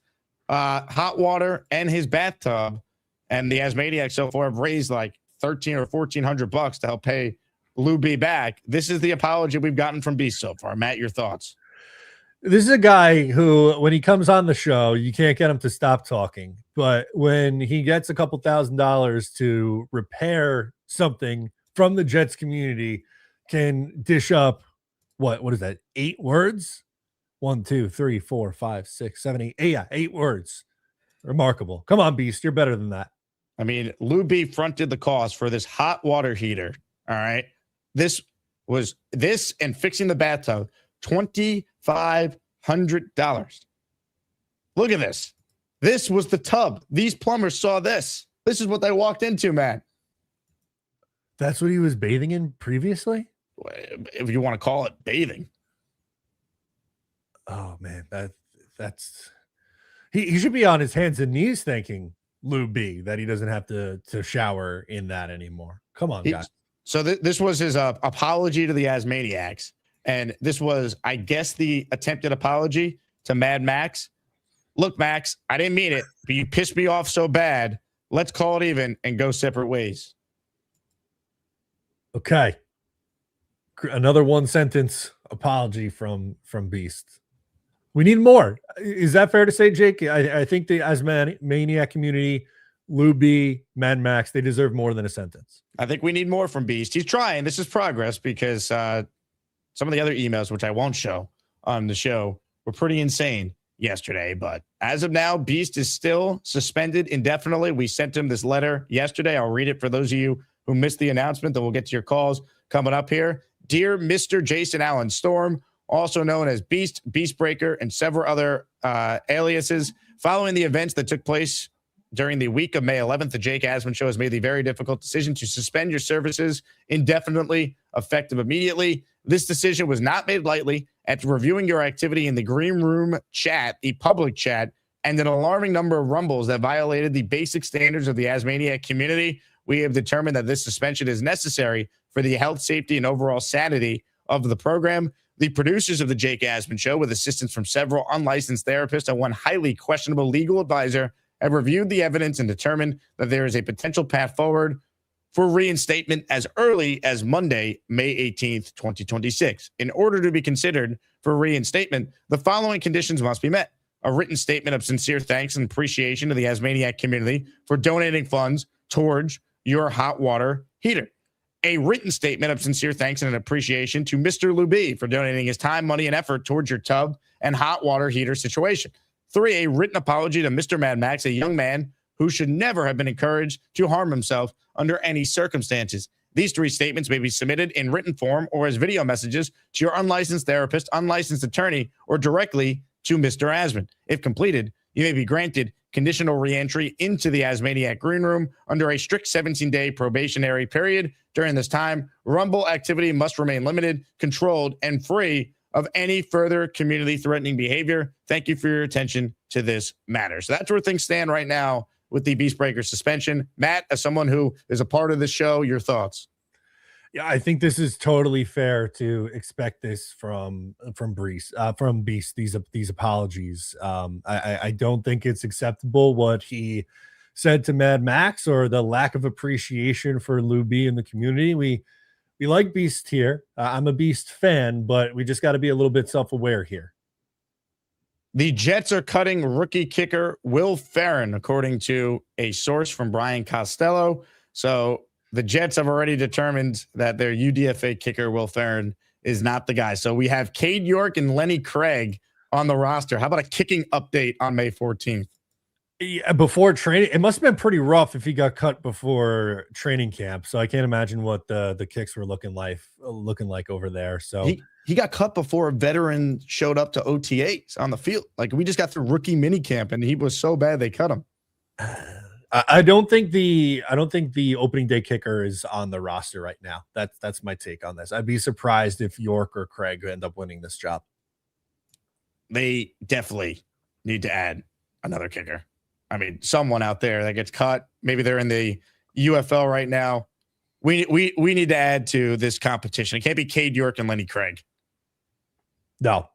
hot water and his bathtub. And the Asmaniacs so far have raised like $1,300 or $1,400 to help pay Lou B back. This is the apology we've gotten from Beast so far. Matt, your thoughts? This is a guy who, when he comes on the show, you can't get him to stop talking. But when he gets a couple $1,000s to repair something from the Jets community, can dish up what is that? 8 words? 1, 2, 3, 4, 5, 6, 7, 8. Yeah, 8 words. Remarkable. Come on, Beast. You're better than that. I mean, Lou B fronted the cost for this hot water heater. All right. This and fixing the bathtub, $2,500. Look at this. This was the tub. These plumbers saw this. This is what they walked into, man. That's what he was bathing in previously? If you want to call it bathing. Oh, man. That's he should be on his hands and knees thanking Lou B that he doesn't have to shower in that anymore. Come on, guys. So this was his apology to the Asmaniacs. And this was, I guess, the attempted apology to Mad Max. Look, Max, I didn't mean it, but you pissed me off so bad. Let's call it even and go separate ways. Okay. Another one sentence apology from Beast. We need more. Is that fair to say, Jake? I think the Asmaniac community, Lou B, Mad Max, they deserve more than a sentence. I think we need more from Beast. He's trying. This is progress because some of the other emails, which I won't show on the show, were pretty insane yesterday. But as of now, Beast is still suspended indefinitely. We sent him this letter yesterday. I'll read it for those of you who missed the announcement. Then we'll get to your calls coming up here. Dear Mr. Jason Allen Storm, also known as Beast, Beastbreaker, and several other aliases, following the events that took place during the week of May 11th, the Jake Asman Show has made the very difficult decision to suspend your services indefinitely, effective immediately. This decision was not made lightly. After reviewing your activity in the Green Room chat, the public chat, and an alarming number of rumbles that violated the basic standards of the Asmaniac community, we have determined that this suspension is necessary for the health, safety, and overall sanity of the program. The producers of the Jake Asman Show, with assistance from several unlicensed therapists and one highly questionable legal advisor, have reviewed the evidence and determined that there is a potential path forward for reinstatement as early as Monday, May 18th, 2026. In order to be considered for reinstatement, the following conditions must be met. A written statement of sincere thanks and appreciation to the Asmaniac community for donating funds towards your hot water heater. A written statement of sincere thanks and appreciation to Mr. Luby for donating his time, money, and effort towards your tub and hot water heater situation. 3, a written apology to Mr. Mad Max, a young man who should never have been encouraged to harm himself under any circumstances. These 3 statements may be submitted in written form or as video messages to your unlicensed therapist, unlicensed attorney, or directly to Mr. Asman. If completed, you may be granted conditional reentry into the Asmaniac Green Room under a strict 17-day probationary period. During this time, Rumble activity must remain limited, controlled, and free of any further community-threatening behavior. Thank you for your attention to this matter. So that's where things stand right now with the Beastbreaker suspension. Matt, as someone who is a part of the show, your thoughts? Yeah, I think this is totally fair to expect this from Beast. These apologies. I don't think it's acceptable what he said to Mad Max or the lack of appreciation for Lou B in the community. We like Beast here. I'm a Beast fan, but we just got to be a little bit self-aware here. The Jets are cutting rookie kicker Will Ferrin, according to a source from Brian Costello. So the Jets have already determined that their UDFA kicker, Will Ferrin, is not the guy. So we have Cade York and Lenny Craig on the roster. How about a kicking update on May 14th? Yeah, before training, it must have been pretty rough if he got cut before training camp. So I can't imagine what the kicks were looking like over there. So he got cut before a veteran showed up to OTAs on the field. Like, we just got through rookie minicamp, and he was so bad they cut him. I don't think the opening day kicker is on the roster right now. That's my take on this. I'd be surprised if York or Craig end up winning this job. They definitely need to add another kicker. I mean, someone out there that gets cut. Maybe they're in the UFL right now. We need to add to this competition. It can't be Cade York and Lenny Craig. No.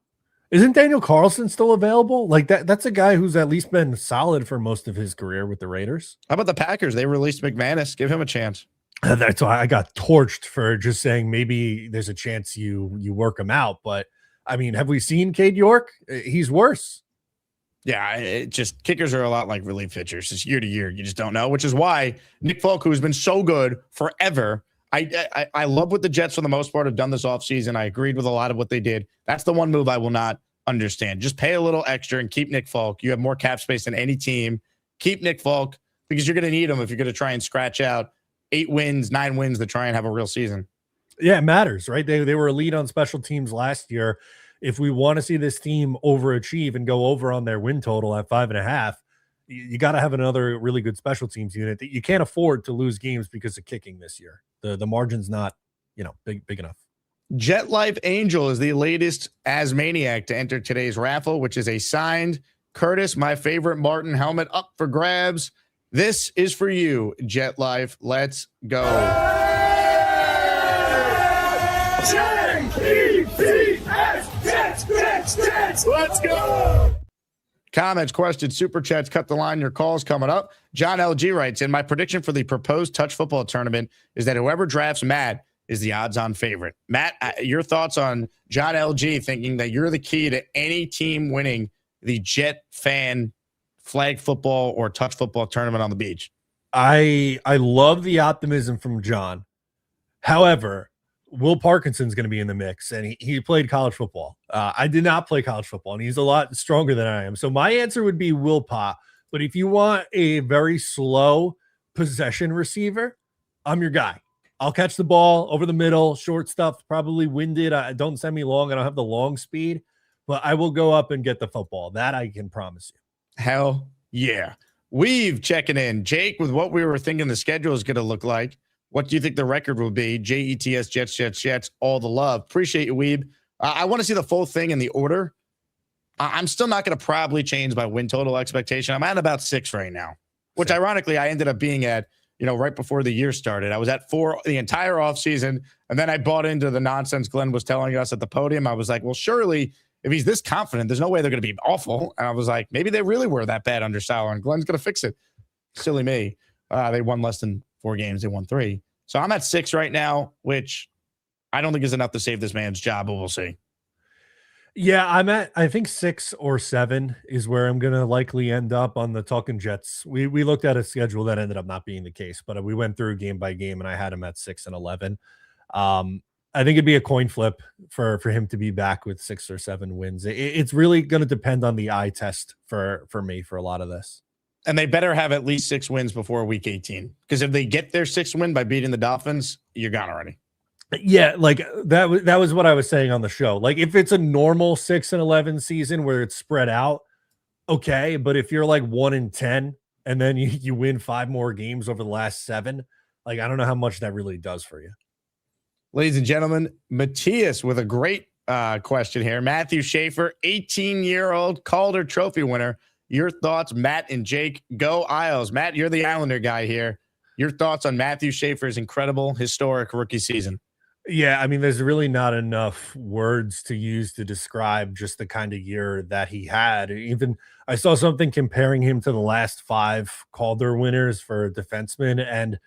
Isn't Daniel Carlson still available? Like that's a guy who's at least been solid for most of his career with the Raiders. How about the Packers? They released McManus. Give him a chance. That's why I got torched for just saying maybe there's a chance you work him out. But I mean, have we seen Cade York? He's worse. Yeah, it just kickers are a lot like relief pitchers. It's year to year. You just don't know, which is why Nick Folk, who has been so good forever, I love what the Jets for the most part have done this offseason. I agreed with a lot of what they did. That's the one move I will not understand. Just pay a little extra and keep Nick Folk. You have more cap space than any team. Keep Nick Folk because you're going to need him if you're going to try and scratch out 8 wins, 9 wins to try and have a real season. Yeah, it matters, right? They were elite on special teams last year. If we want to see this team overachieve and go over on their win total at 5.5, you got to have another really good special teams unit that you can't afford to lose games because of kicking this year. The margin's not, big enough. Jet Life Angel is the latest Asmaniac to enter today's raffle, which is a signed Curtis, my favorite Martin helmet, up for grabs. This is for you, Jet Life. Let's go. Jets, let's go. Comments, questions, super chats, cut the line. Your calls coming up. John LG writes in, my prediction for the proposed touch football tournament is that whoever drafts Matt is the odds-on favorite. Matt, your thoughts on John LG thinking that you're the key to any team winning the Jet fan flag football or touch football tournament on the beach? I love the optimism from John. However, Will Parkinson's going to be in the mix, and he played college football. I did not play college football, and he's a lot stronger than I am. So my answer would be Will Pa. But if you want a very slow possession receiver, I'm your guy. I'll catch the ball over the middle, short stuff, probably winded. Don't send me long. I don't have the long speed, but I will go up and get the football. That I can promise you. Hell yeah. We've checking in. Jake, with what we were thinking the schedule is going to look like, what do you think the record will be? JETS, Jets, all the love. Appreciate you, Weeb. I want to see the full thing in the order. I'm still not going to probably change my win total expectation. I'm at about 6 right now, which ironically I ended up being at, right before the year started. I was at 4 the entire offseason, and then I bought into the nonsense Glenn was telling us at the podium. I was like, well, surely if he's this confident, there's no way they're going to be awful. And I was like, maybe they really were that bad under Sauer, and Glenn's going to fix it. Silly me. They won less than 4 games. They won 3. So I'm at 6 right now, which I don't think is enough to save this man's job, but we'll see. Yeah, I think 6 or 7 is where I'm going to likely end up on the Talking Jets. We looked at a schedule that ended up not being the case, but we went through game by game, and I had him at 6 and 11. I think it'd be a coin flip for him to be back with 6 or 7 wins. It's really going to depend on the eye test for me for a lot of this. And they better have at least 6 wins before week 18. Because if they get their 6th win by beating the Dolphins, you're gone already. Yeah, like that was what I was saying on the show. Like if it's a normal 6 and 11 season where it's spread out, okay. But if you're like 1 and 10 and then you win 5 more games over the last 7, like I don't know how much that really does for you. Ladies and gentlemen, Matthias with a great question here. Matthew Schaefer, 18-year-old Calder Trophy winner. Your thoughts, Matt and Jake? Go Isles. Matt, you're the Islander guy here. Your thoughts on Matthew Schaefer's incredible, historic rookie season? Yeah, I mean, there's really not enough words to use to describe just the kind of year that he had. Even I saw something comparing him to the last 5 Calder winners for defensemen, and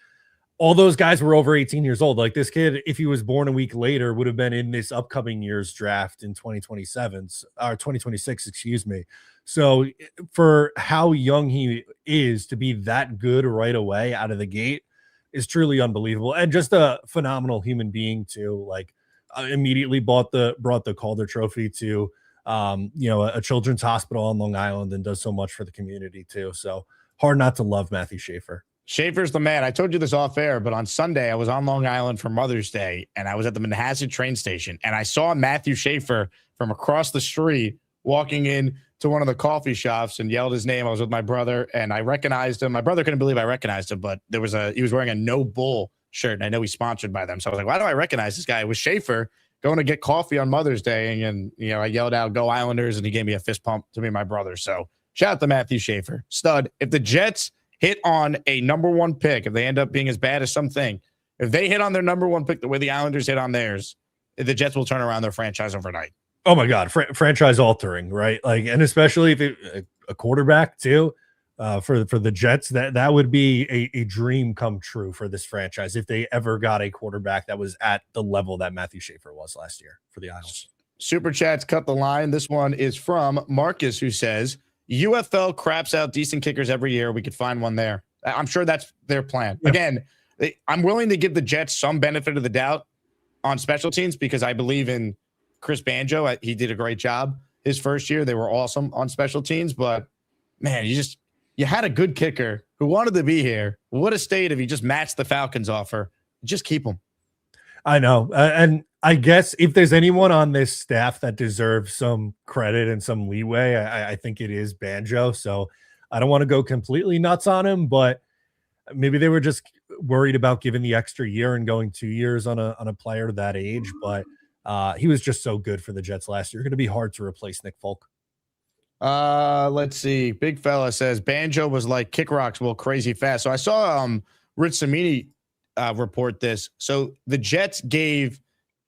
all those guys were over 18 years old. Like this kid, if he was born a week later, would have been in this upcoming year's draft in 2027 or 2026, excuse me. So for how young he is to be that good right away out of the gate is truly unbelievable, and just a phenomenal human being too. Like immediately brought the Calder Trophy to a children's hospital on Long Island and does so much for the community too. So hard not to love Matthew Schaefer. Schaefer's the man. I told you this off air, but on Sunday I was on Long Island for Mother's Day, and I was at the Manhasset train station, and I saw Matthew Schaefer from across the street walking in to one of the coffee shops and yelled his name. I was with my brother, and I recognized him. My brother couldn't believe I recognized him, but he was wearing a No Bull shirt, and I know he's sponsored by them. So I was like, why do I recognize this guy? It was Schaefer going to get coffee on Mother's Day, and I yelled out, "Go Islanders," and he gave me a fist pump to me and my brother. So shout out to Matthew Schaefer, stud. If the Jets hit on a number 1 pick, if they end up being as bad as something, if they hit on their number 1 pick the way the Islanders hit on theirs, the Jets will turn around their franchise overnight. Oh my God, franchise altering, right? Like, and especially if a quarterback too, for the Jets, that would be a dream come true for this franchise if they ever got a quarterback that was at the level that Matthew Schaefer was last year for the Isles. Super chats cut the line. This one is from Marcus, who says UFL craps out decent kickers every year. We could find one there. I'm sure that's their plan. Yeah. Again, I'm willing to give the Jets some benefit of the doubt on special teams because I believe in Chris Banjo. He did a great job his first year. They were awesome on special teams, but man, you had a good kicker who wanted to be here. What a state if you just matched the Falcons offer. Just keep him. I know. And I guess if there's anyone on this staff that deserves some credit and some leeway, I think it is Banjo. So I don't want to go completely nuts on him, but maybe they were just worried about giving the extra year and going 2 years on a player that age. But he was just so good for the Jets last year. Going to be hard to replace Nick Folk. Let's see. Big fella says Banjo was like kick rocks will crazy fast. So I saw Rich Samini report this. So the Jets gave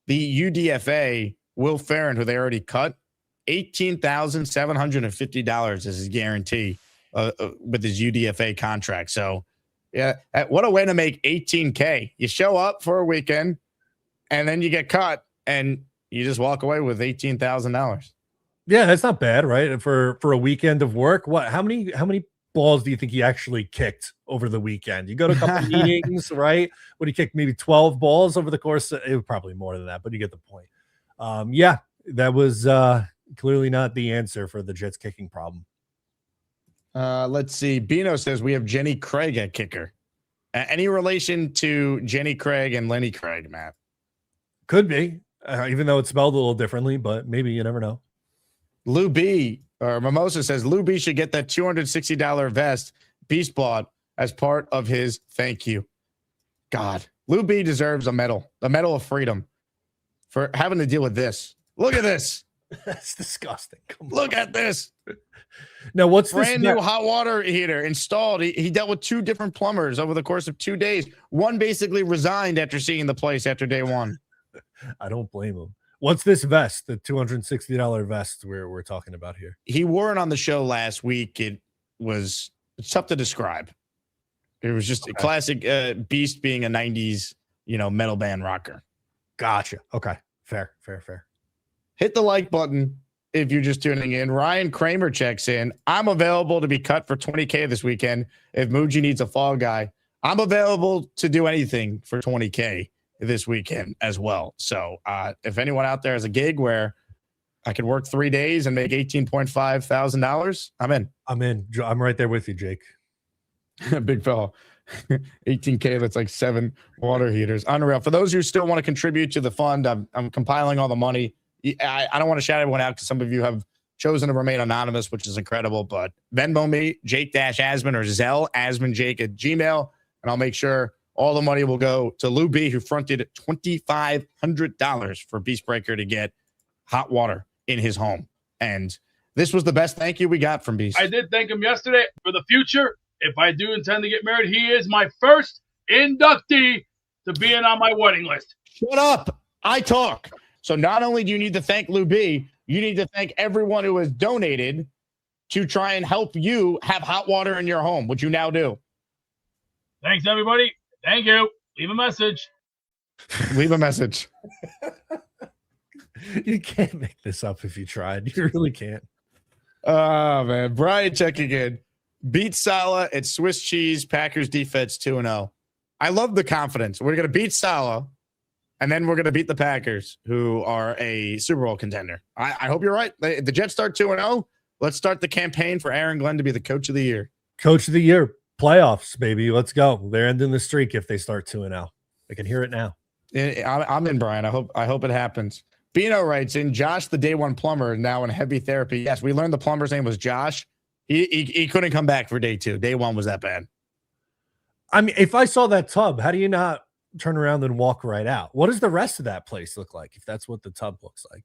the UDFA Will Ferrin, who they already cut, $18,750 as his guarantee with his UDFA contract. So yeah, what a way to make $18K. You show up for a weekend and then you get cut and you just walk away with $18,000. Yeah, that's not bad, right? For a weekend of work. What? How many balls do you think he actually kicked over the weekend? You go to a couple meetings, right? Would he kick maybe 12 balls over the course? It was probably more than that, but you get the point. Yeah, that was clearly not the answer for the Jets kicking problem. Let's see. Bino says we have Jenny Craig at kicker. Any relation to Jenny Craig and Lenny Craig, Matt? Could be, even though it's spelled a little differently, but maybe you never know. Lou B or Mimosa says Lou B should get that $260 vest Beast bought as part of his thank you. God, Lou B deserves a medal of freedom for having to deal with this. Look at this. That's disgusting. Look at this. Now, what's brand new hot water heater installed? He dealt with 2 different plumbers over the course of 2 days. One basically resigned after seeing the place after day 1. I don't blame him. What's this vest, the $260 vest we're talking about here? He wore it on the show last week. It's tough to describe. It was just a classic Beast being a 90s, metal band rocker. Gotcha. Okay. Fair. Hit the like button if you're just tuning in. Ryan Kramer checks in. I'm available to be cut for $20K this weekend if Muji needs a fall guy. I'm available to do anything for $20K this weekend as well. So if anyone out there has a gig where I could work 3 days and make $18.5 thousand, I'm in. I'm right there with you, Jake. Big fella. 18K, that's like 7 water heaters. Unreal. For those who still want to contribute to the fund, I'm compiling all the money. I don't want to shout everyone out because some of you have chosen to remain anonymous, which is incredible. But Venmo me, Jake-Asman or Zelle, AsmanJake at Gmail, and I'll make sure all the money will go to Lou B, who fronted $2,500 for Beast Breaker to get hot water in his home. And this was the best thank you we got from Beast. I did thank him yesterday. For the future, if I do intend to get married, he is my first inductee to being on my wedding list. Shut up. I talk. So not only do you need to thank Lou B, you need to thank everyone who has donated to try and help you have hot water in your home, which you now do. Thanks, everybody. Thank you. Leave a message. Leave a message. You can't make this up if you tried. You really can't. Oh, man. Brian checking in. Beat Salah at Swiss cheese. Packers defense 2-0. I love the confidence. We're going to beat Salah, and then we're going to beat the Packers, who are a Super Bowl contender. I hope you're right. The Jets start 2-0. Let's start the campaign for Aaron Glenn to be the coach of the year. Coach of the year. Playoffs, baby. Let's go. They're ending the streak if they start 2-0. I can hear it now. I'm in, Brian. I hope it happens. Bino writes in, Josh, the day 1 plumber, now in heavy therapy. Yes, we learned the plumber's name was Josh. He couldn't come back for day 2. Day 1 was that bad. I mean, if I saw that tub, how do you not turn around and walk right out? What does the rest of that place look like if that's what the tub looks like?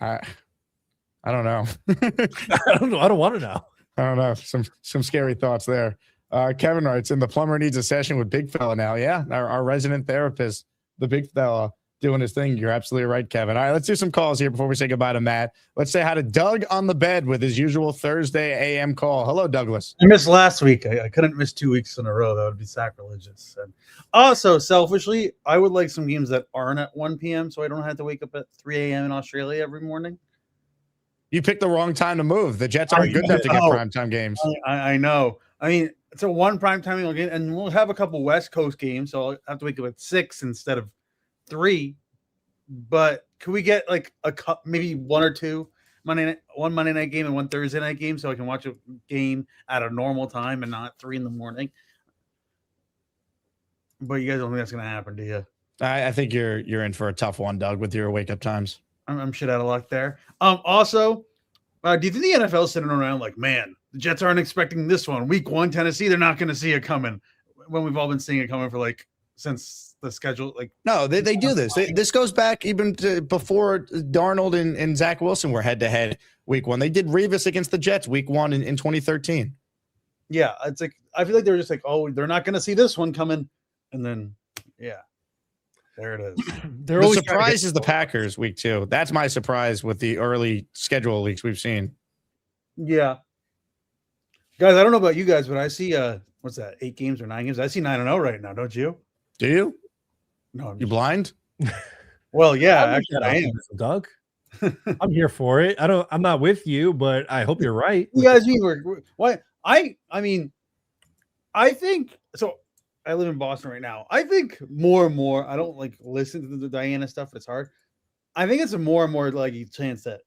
I don't know. I don't know. I don't want to know. I don't know. Some scary thoughts there. Kevin writes in, the plumber needs a session with Big Fella now. Yeah, our resident therapist, the Big Fella, doing his thing. You're absolutely right, Kevin. All right, let's do some calls here before we say goodbye to Matt. Let's say hi to Doug on the bed with his usual Thursday AM call. Hello, Douglas. I missed last week. I couldn't miss 2 weeks in a row. That would be sacrilegious. And also, selfishly, I would like some games that aren't at 1 p.m. so I don't have to wake up at 3 a.m. in Australia every morning. You picked the wrong time to move. The Jets aren't good enough to get primetime games. I know. I mean, it's a 1 primetime game, and we'll have a couple West Coast games, so I'll have to wake up at 6 instead of 3. But could we get like maybe 1 or 2 Monday night game and 1 Thursday night game so I can watch a game at a normal time and not 3 in the morning? But you guys don't think that's going to happen, do you? I think you're in for a tough one, Doug, with your wake up times. I'm shit out of luck there. Also, Do you think the NFL is sitting around like, man, the Jets aren't expecting this one? Week 1, Tennessee, they're not going to see it coming. When we've all been seeing it coming for like since the schedule. Like, no, they do this. This goes back even to before Darnold and Zach Wilson were head to head week 1. They did Revis against the Jets week 1 in 2013. Yeah, it's like I feel like they're just like, oh, they're not going to see this one coming, and then yeah, there it is. The surprise is the Packers week 2. That's my surprise with the early schedule leaks we've seen. Yeah, guys, I don't know about you guys, but I see what's that? 8 games or 9 games? I see 9-0 right now. Don't you? Do you? No, You blind? Well, yeah, actually, I am. Doug. I'm here for it. I'm not with you, but I hope you're right. You guys, why? I mean, I think so. I live in Boston right now. I think more and more. I don't like listen to the Diana stuff. It's hard. I think it's a more and more like a chance that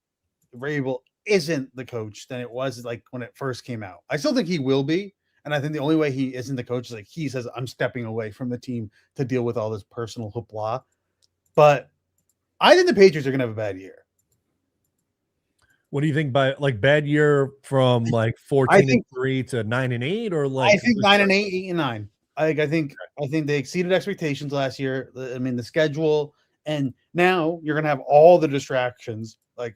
Vrabel isn't the coach than it was like when it first came out. I still think he will be, and I think the only way he isn't the coach is like he says, "I'm stepping away from the team to deal with all this personal hoopla." But I think the Patriots are going to have a bad year. What do you think by like bad year from like 14-3 to 9-8 or like? I think 9-8, 8-9. I think they exceeded expectations last year. I mean, the schedule, and now you're gonna have all the distractions. Like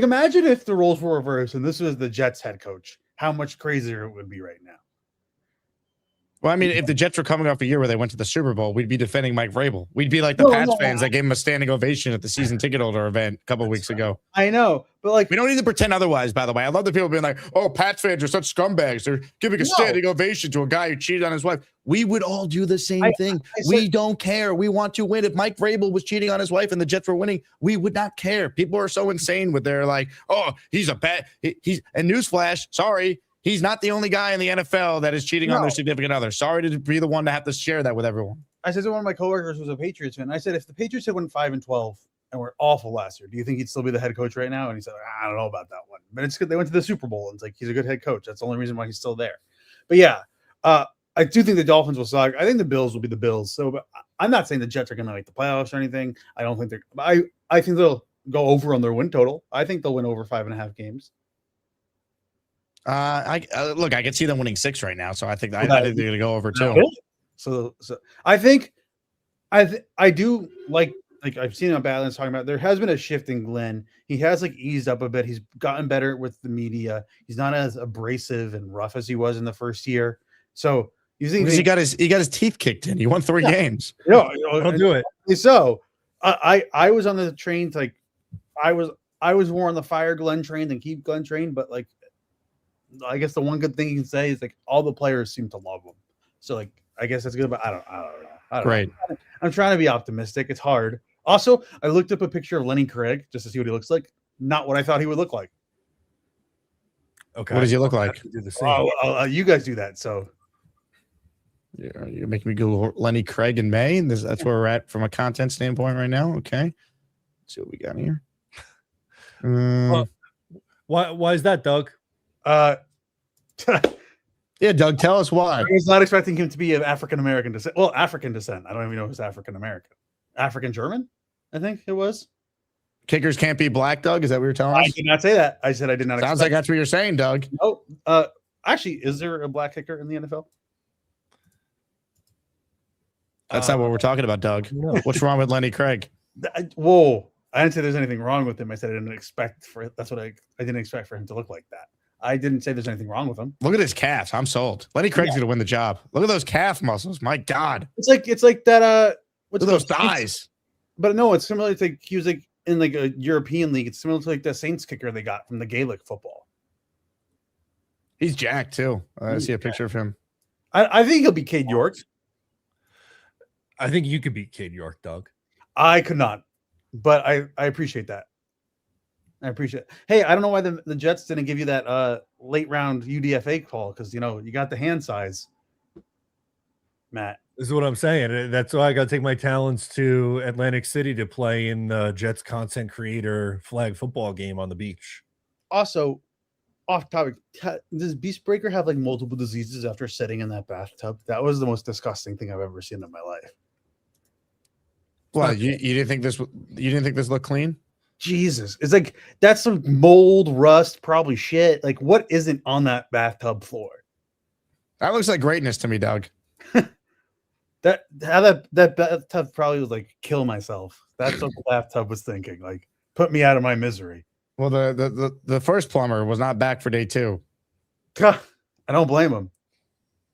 imagine if the roles were reversed and this was the Jets head coach. How much crazier it would be right now. Well, I mean, if the Jets were coming off a year where they went to the Super Bowl, we'd be defending Mike Vrabel. We'd be like the Pats fans that gave him a standing ovation at the season ticket holder event a couple weeks ago. I know, but like we don't need to pretend otherwise. By the way, I love the people being like, "Oh, Pats fans are such scumbags. They're giving a standing ovation to a guy who cheated on his wife." We would all do the same thing. We don't care. We want to win. If Mike Vrabel was cheating on his wife and the Jets were winning, we would not care. People are so insane with their like, "Oh, he's a bad." He's and newsflash. Sorry. He's not the only guy in the NFL that is cheating on their significant other. Sorry to be the one to have to share that with everyone. I said to one of my coworkers who was a Patriots fan, I said, if the Patriots had won 5-12 and were awful last year, do you think he'd still be the head coach right now? And he said, I don't know about that one. But it's good. They went to the Super Bowl. And it's like, he's a good head coach. That's the only reason why he's still there. But yeah, I do think the Dolphins will suck. I think the Bills will be the Bills. So but I'm not saying the Jets are going to make the playoffs or anything. I don't think they're – I think they'll go over on their win total. I think they'll win over 5.5 games. I could see them winning 6 right now, so I think they're going to go over 2. So I think I do like I've seen on Badlands talking about there has been a shift in Glenn. He has like eased up a bit. He's gotten better with the media. He's not as abrasive and rough as he was in the first year. So you think he got his teeth kicked in. He won 3 games. No, I'll do it. So I was on the train like I was more on the fire Glenn train than keep Glenn train, but like. I guess the one good thing you can say is like all the players seem to love him. So like I guess that's good, but I don't know. Great. I'm trying to be optimistic. It's hard. Also, I looked up a picture of Lenny Craig just to see what he looks like. Not what I thought he would look like. Okay. What does he look like? Do the same. You guys do that. So you're making me Google Lenny Craig in May, and that's where we're at from a content standpoint right now. Okay. Let's see what we got here. Why is that, Doug? Yeah, Doug, tell us why. I was not expecting him to be of African American descent. Well, African descent. I don't even know if it's African American. African German, I think it was. Kickers can't be black, Doug. Is that what you're telling us? I did not say that. I said I did not. Sounds like that's what you're saying, Doug. No, actually, is there a black kicker in the NFL? That's not what we're talking about, Doug. No. What's wrong with Lenny Craig? Whoa. I didn't say there's anything wrong with him. I said I didn't expect for it. That's what I didn't expect for him to look like that. I didn't say there's anything wrong with him. Look at his calves. I'm sold. Lenny Craig's going to win the job. Look at those calf muscles. My God. It's like that. What's those thighs? But no, it's similar to he was like in like a European league. It's similar to like the Saints kicker they got from the Gaelic football. He's jacked too. I see a picture of him. I think he'll be Cade York. I think you could beat Cade York, Doug. I could not, but I appreciate that. I appreciate it. Hey, I don't know why the Jets didn't give you that late round UDFA call because, you got the hand size, Matt. This is what I'm saying. That's why I got to take my talents to Atlantic City to play in the Jets content creator flag football game on the beach. Also, off topic, does Beast Breaker have like multiple diseases after sitting in that bathtub? That was the most disgusting thing I've ever seen in my life. Well, you didn't think this looked clean? Jesus, it's like that's some mold, rust, probably shit. Like, what isn't on that bathtub floor? That looks like greatness to me, Doug. That bathtub probably was like kill myself. That's what the bathtub was thinking. Like, put me out of my misery. Well, the first plumber was not back for day 2. I don't blame him.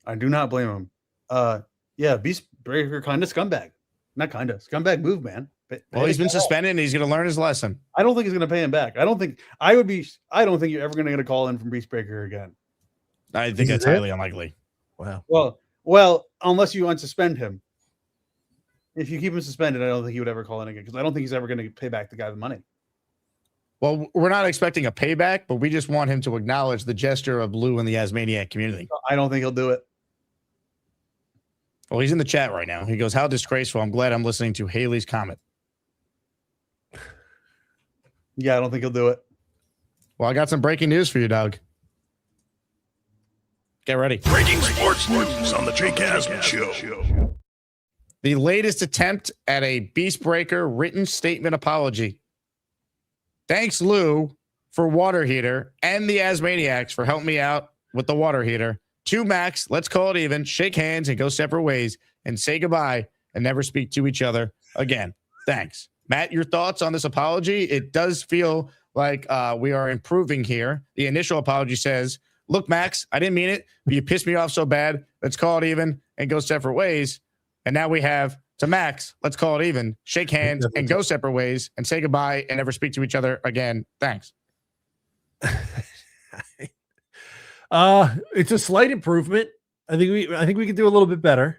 I do not blame him. Yeah, Beast Breaker kind of scumbag. Not kind of scumbag move, man. Well, he's been suspended and he's going to learn his lesson. I don't think he's going to pay him back. I don't think you're ever going to get a call in from Beast Breaker again. I think that's highly unlikely. Wow. Well, unless you unsuspend him. If you keep him suspended, I don't think he would ever call in again because I don't think he's ever going to pay back the guy the money. Well, we're not expecting a payback, but we just want him to acknowledge the gesture of Lou in the Asmaniac community. I don't think he'll do it. Well, he's in the chat right now. He goes, "How disgraceful. I'm glad I'm listening to Haley's comment." Yeah, I don't think he'll do it. Well, I got some breaking news for you, Doug. Get ready. Breaking sports news on the Jake Asman Show. The latest attempt at a Beast Breaker written statement apology. Thanks, Lou, for water heater and the Asmaniacs for helping me out with the water heater. To Max, let's call it even, shake hands and go separate ways and say goodbye and never speak to each other again. Thanks. Matt, your thoughts on this apology? It does feel like we are improving here. The initial apology says, "Look, Max, I didn't mean it, but you pissed me off so bad. Let's call it even and go separate ways." And now we have to Max, let's call it even, shake hands and go separate ways and say goodbye and never speak to each other again. Thanks. It's a slight improvement. I think we can do a little bit better.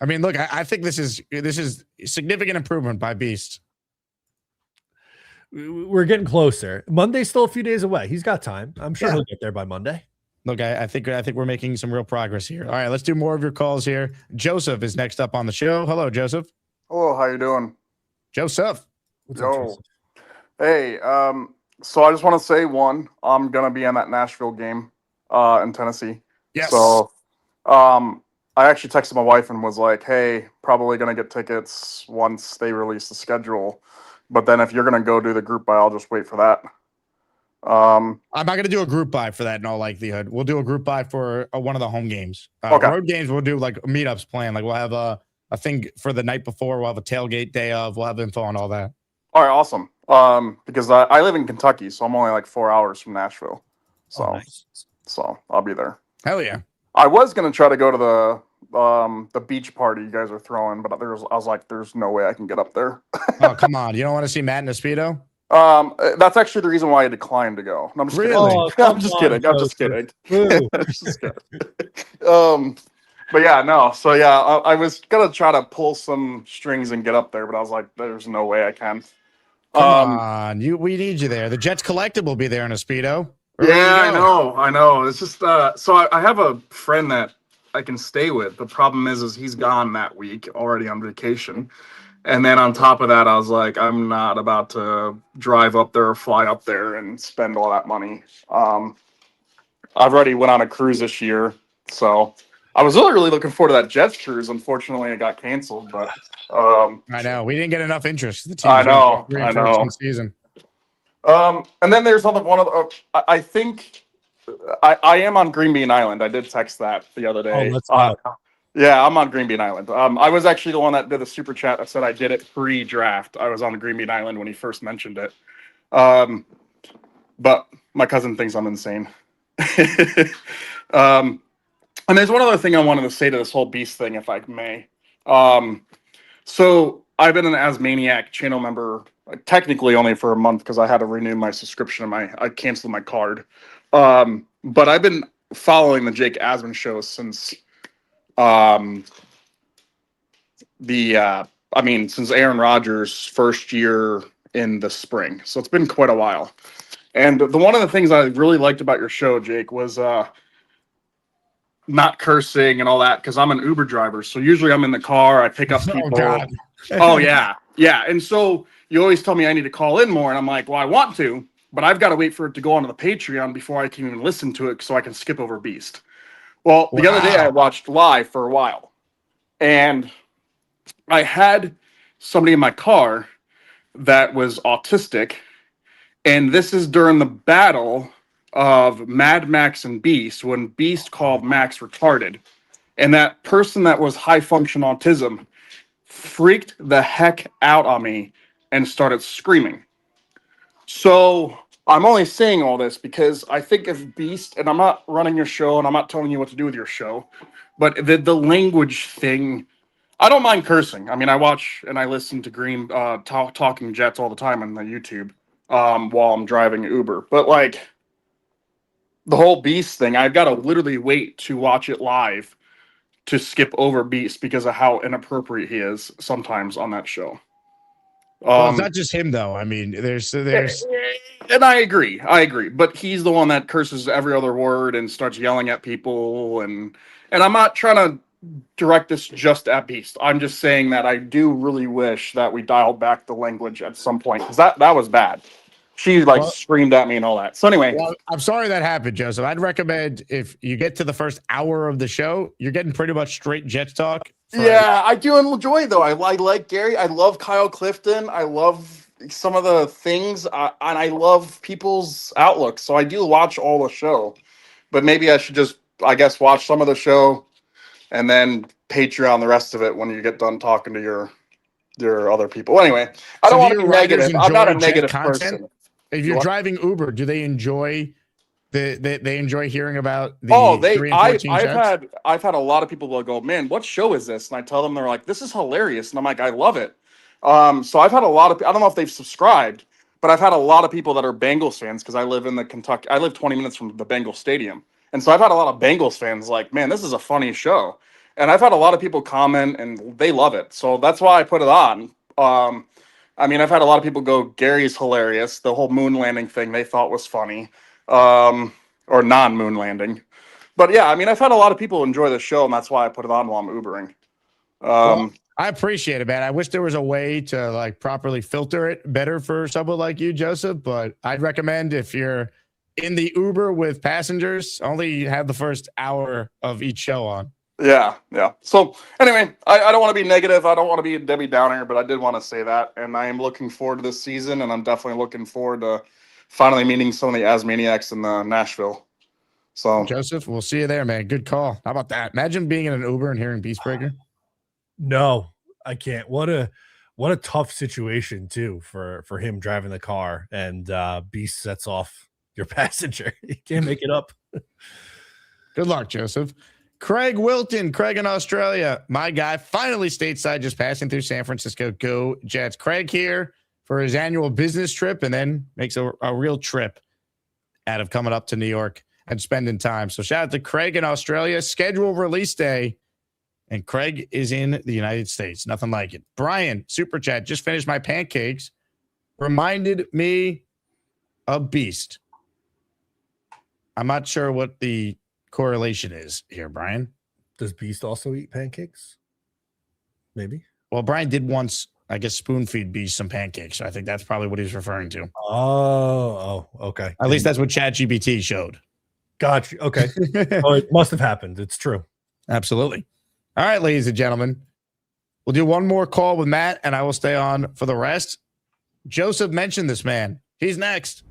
I mean, look, I think this is significant improvement by Beast. We're getting closer. Monday's still a few days away. He's got time. I'm sure he'll get there by Monday. Look, I think we're making some real progress here. All right, let's do more of your calls here. Joseph is next up on the show. Hello, Joseph. Hello, how you doing? Joseph. What's up, Yo. Joseph? Hey, so I just want to say I'm gonna be in that Nashville game in Tennessee. Yes. So I actually texted my wife and was like, hey, probably gonna get tickets once they release the schedule. But then if you're gonna go do the group buy, I'll just wait for that. I'm not going to do a group buy for that in all likelihood. We'll do a group buy for one of the home games. Okay. Road games, we'll do like meetups planned. Like we'll have a thing for the night before. We'll have a tailgate day of. We'll have info on all that. All right, awesome. Because I live in Kentucky, so I'm only like 4 hours from Nashville. So, nice. So I'll be there. Hell yeah. I was gonna try to go to the beach party you guys are throwing, but I was like, there's no way I can get up there. Oh, come on. You don't want to see Matt in a Speedo? That's actually the reason why I declined to go. No, I'm just Really? kidding. I'm just kidding. I'm just kidding. I'm just kidding. But yeah, no. So yeah, I was gonna try to pull some strings and get up there, but I was like, there's no way I can. Come on. We need you there. The Jets Collective will be there in a Speedo. Yeah, I know. It's just so I have a friend that I can stay with. The problem is he's gone that week already on vacation. And then on top of that, I was like, I'm not about to drive up there or fly up there and spend all that money. I've already went on a cruise this year, so I was really looking forward to that Jets cruise. Unfortunately, it got canceled, but I know we didn't get enough interest. The team I know. Season. And then there's I think I am on Green Bean Island. I did text that the other day. Yeah, I'm on Green Bean Island. I was actually the one that did the super chat that said I did it pre-draft. I was on Green Bean Island when he first mentioned it. But my cousin thinks I'm insane. And there's one other thing I wanted to say to this whole Beast thing, if I may. So I've been an Asmaniac channel member technically only for a month because I had to renew my subscription. I canceled my card. But I've been following the Jake Asman show since since Aaron Rodgers' first year in the spring. So it's been quite a while. And one of the things I really liked about your show, Jake, was not cursing and all that, because I'm an Uber driver. So usually I'm in the car, I pick up people. Oh, God. Oh, yeah. Yeah. And so you always tell me I need to call in more. And I'm like, well, I want to, but I've got to wait for it to go onto the Patreon before I can even listen to it so I can skip over Beast. Well, the other day I watched live for a while, and I had somebody in my car that was autistic, and this is during the battle of Mad Max and Beast when Beast called Max retarded, and that person that was high function autism freaked the heck out on me and started screaming. So I'm only saying all this because I think if Beast, and I'm not running your show and I'm not telling you what to do with your show, but the language thing, I don't mind cursing. I mean, I watch and I listen to Green Talking Jets all the time on the YouTube while I'm driving Uber. But like the whole Beast thing, I've got to literally wait to watch it live to skip over Beast because of how inappropriate he is sometimes on that show. Well, it's not just him though. I mean, there's and I agree, but he's the one that curses every other word and starts yelling at people, and I'm not trying to direct this just at Beast. I'm just saying that I do really wish that we dialed back the language at some point because that was bad. She screamed at me and all that. So anyway, well, I'm sorry that happened, Joseph. I'd recommend if you get to the first hour of the show, you're getting pretty much straight Jets talk. Yeah, I do enjoy though. I like Gary. I love Kyle Clifton. I love some of the things, and I love people's outlook. So I do watch all the show, but maybe I should just, I guess, watch some of the show and then Patreon the rest of it when you get done talking to your other people. Anyway, I don't want to be negative. I'm not a negative person. If you're driving Uber, do they enjoy they enjoy hearing about the 3 and 14 Jets? I've had a lot of people that go, man, what show is this? And I tell them, they're like, this is hilarious. And I'm like, I love it. So I've had a lot of, I don't know if they've subscribed, but I've had a lot of people that are Bengals fans because I live in I live 20 minutes from the Bengals stadium. And so I've had a lot of Bengals fans like, man, this is a funny show. And I've had a lot of people comment and they love it. So that's why I put it on. I mean, I've had a lot of people go, Gary's hilarious. The whole moon landing thing they thought was funny, or non-moon landing. But yeah, I mean, I've had a lot of people enjoy the show, and that's why I put it on while I'm Ubering. Well, I appreciate it, man. I wish there was a way to like properly filter it better for someone like you, Joseph. But I'd recommend if you're in the Uber with passengers, only have the first hour of each show on. Yeah. So anyway, I don't want to be negative. I don't want to be a Debbie Downer, but I did want to say that. And I am looking forward to this season, and I'm definitely looking forward to finally meeting some of the Asmaniacs in Nashville. So Joseph, we'll see you there, man. Good call. How about that? Imagine being in an Uber and hearing Beastbreaker. No, I can't. What a tough situation too for him driving the car and Beast sets off your passenger. You can't make it up. Good luck, Joseph. Craig Wilton, Craig in Australia, my guy, finally stateside, just passing through San Francisco. Go Jets. Craig here for his annual business trip and then makes a real trip out of coming up to New York and spending time. So shout out to Craig in Australia. Schedule release day, and Craig is in the United States. Nothing like it. Brian, super chat, just finished my pancakes. Reminded me of Beast. I'm not sure what the correlation is here, Brian. Does Beast also eat pancakes? Maybe. Well, Brian did once, I guess, spoon feed Beast some pancakes. So I think that's probably what he's referring to. Oh, okay. At least that's what ChatGPT showed. Gotcha. Okay. Oh, it must have happened. It's true. Absolutely. All right, ladies and gentlemen, we'll do one more call with Matt, and I will stay on for the rest. Joseph mentioned this man. He's next.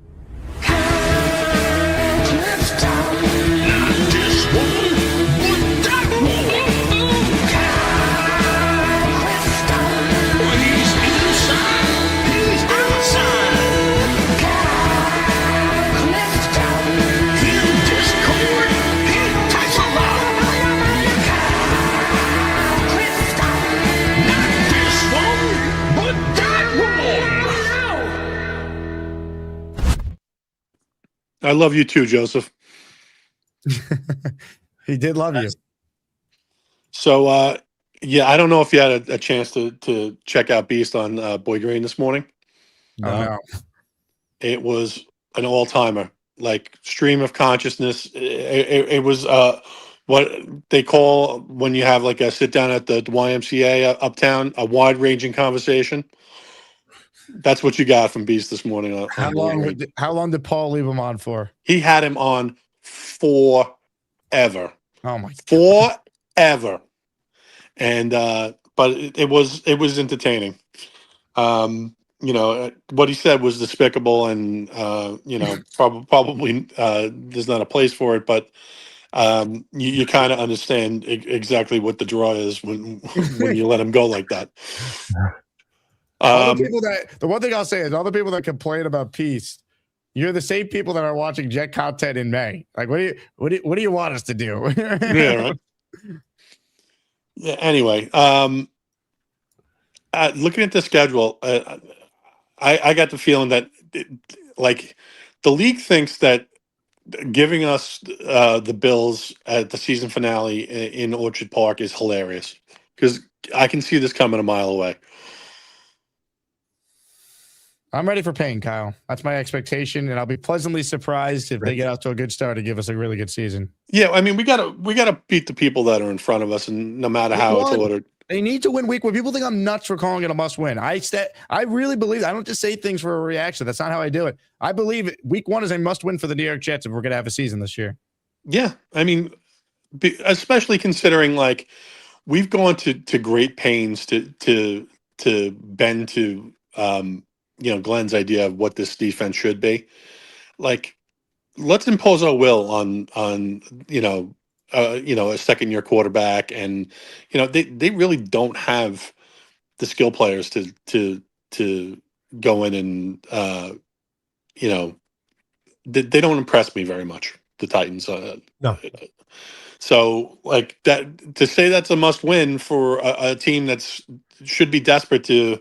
I love you too, Joseph. He did love you. So, yeah, I don't know if you had a chance to check out Beast on Boy Green this morning. No. It was an all-timer, like stream of consciousness. It was what they call when you have like a sit down at the YMCA uptown, a wide-ranging conversation. That's what you got from Beast this morning. How long did Paul leave him on for? He had him on forever. Oh my God. Forever. And but it was entertaining. what he said was despicable, and probably there's not a place for it, but you kind of understand exactly what the draw is when you let him go like that. The one thing I'll say is all the people that complain about peace, you're the same people that are watching Jet content in May. Like, what do you want us to do? Yeah, right. Yeah. Anyway, looking at the schedule, I got the feeling that the league thinks that giving us the Bills at the season finale in Orchard Park is hilarious, because I can see this coming a mile away. I'm ready for pain, Kyle. That's my expectation, and I'll be pleasantly surprised if they get out to a good start to give us a really good season. Yeah, I mean, we gotta beat the people that are in front of us, and no matter how it's ordered. They need to win week one. People think I'm nuts for calling it a must win. I really believe, I don't just say things for a reaction. That's not how I do it. I believe week one is a must win for the New York Jets if we're going to have a season this year. Yeah. I mean, especially considering we've gone to great pains to bend to, Glenn's idea of what this defense should be. Let's impose our will on a second-year quarterback, and they really don't have the skill players to go in and they don't impress me very much. The Titans, no. So that to say that's a must-win for a team that's should be desperate to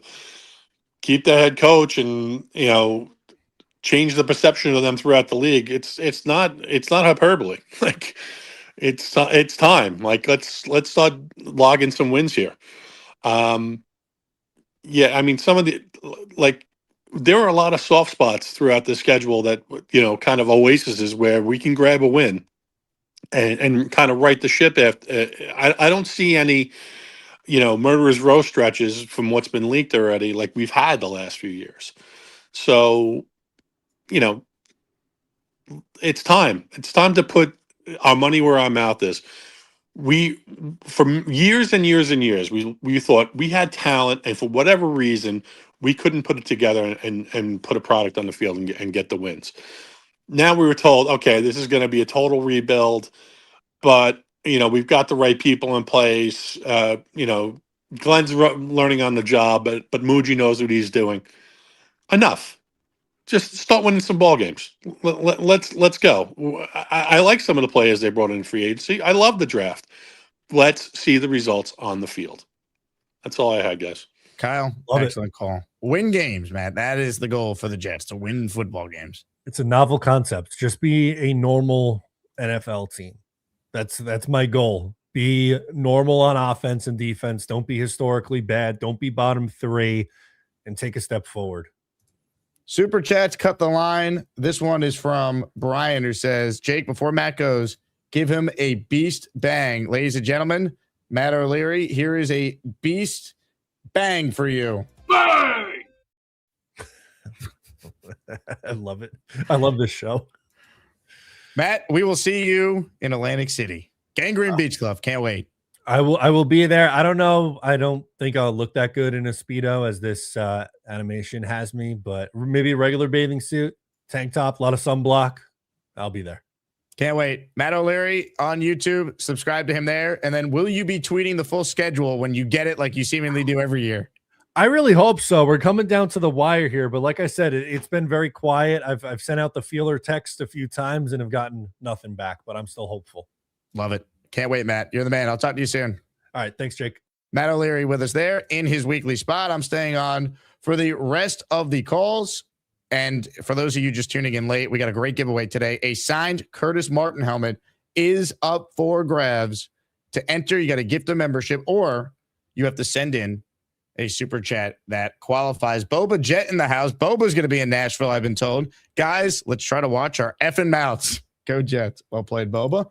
keep their head coach and change the perception of them throughout the league. It's not hyperbole. It's time. Let's start logging some wins here. Yeah, I mean, some of the there are a lot of soft spots throughout the schedule that kind of oases where we can grab a win and kind of right the ship after. I don't see any murderer's row stretches from what's been leaked already, like we've had the last few years. So it's time. It's time to put our money where our mouth is. For years and years and years, we thought we had talent, and for whatever reason, we couldn't put it together and put a product on the field and get the wins. Now we were told, okay, this is going to be a total rebuild, but we've got the right people in place. Glenn's learning on the job, but Muji knows what he's doing. Enough. Just start winning some ball games. Let's go. I like some of the players they brought in free agency. I love the draft. Let's see the results on the field. That's all I had, guys. Kyle, excellent call. Win games, man. That is the goal for the Jets, to win football games. It's a novel concept. Just be a normal NFL team. That's my goal. Be normal on offense and defense. Don't be historically bad. Don't be bottom three, and take a step forward. Super chats cut the line. This one is from Brian, who says, Jake, before Matt goes, give him a beast bang. Ladies and gentlemen, Matt O'Leary, here is a beast bang for you. Bang! I love it. I love this show. Matt, we will see you in Atlantic City. Gangrene Beach Club. Can't wait. I will be there. I don't know. I don't think I'll look that good in a Speedo as this animation has me, but maybe a regular bathing suit, tank top, a lot of sunblock. I'll be there. Can't wait. Matt O'Leary on YouTube. Subscribe to him there. And then will you be tweeting the full schedule when you get it like you seemingly do every year? I really hope so. We're coming down to the wire here, but like I said, it's been very quiet. I've sent out the feeler text a few times and have gotten nothing back, but I'm still hopeful. Love it. Can't wait, Matt. You're the man. I'll talk to you soon. All right. Thanks, Jake. Matt O'Leary with us there in his weekly spot. I'm staying on for the rest of the calls. And for those of you just tuning in late, we got a great giveaway today. A signed Curtis Martin helmet is up for grabs. To enter, you got to gift a membership, or you have to send in a super chat that qualifies. Boba Jet in the house. Boba's going to be in Nashville, I've been told. Guys, let's try to watch our effing mouths. Go Jets. Well played, Boba.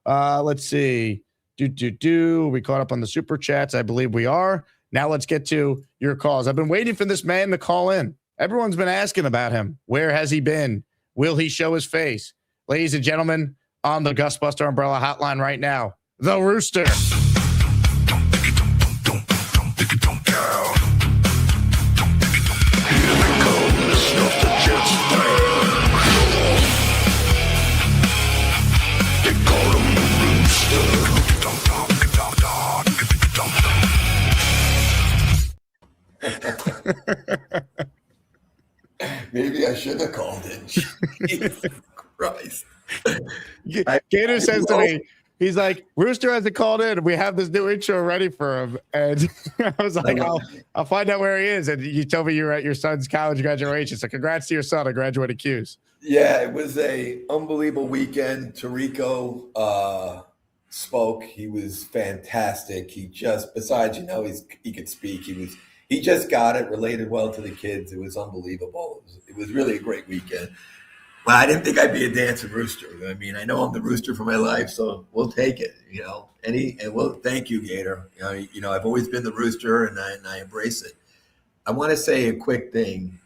Let's see. We caught up on the super chats. I believe we are. Now let's get to your calls. I've been waiting for this man to call in. Everyone's been asking about him. Where has he been? Will he show his face? Ladies and gentlemen, on the Gusbuster Umbrella Hotline right now, the Rooster. Christ. Gator says to me, he's like, Rooster hasn't called in. We have this new intro ready for him. And I was like, I'll find out where he is. And you told me you were at your son's college graduation. So congrats to your son on graduating Q's. Yeah, it was a unbelievable weekend. Tarico spoke. He was fantastic. He just, besides, he could speak. He just got it, related well to the kids. It was unbelievable. It was really a great weekend. Well, I didn't think I'd be a dancing rooster. I mean, I know I'm the rooster for my life, so we'll take it. Thank you, Gator. I've always been the rooster, and I embrace it. I want to say a quick thing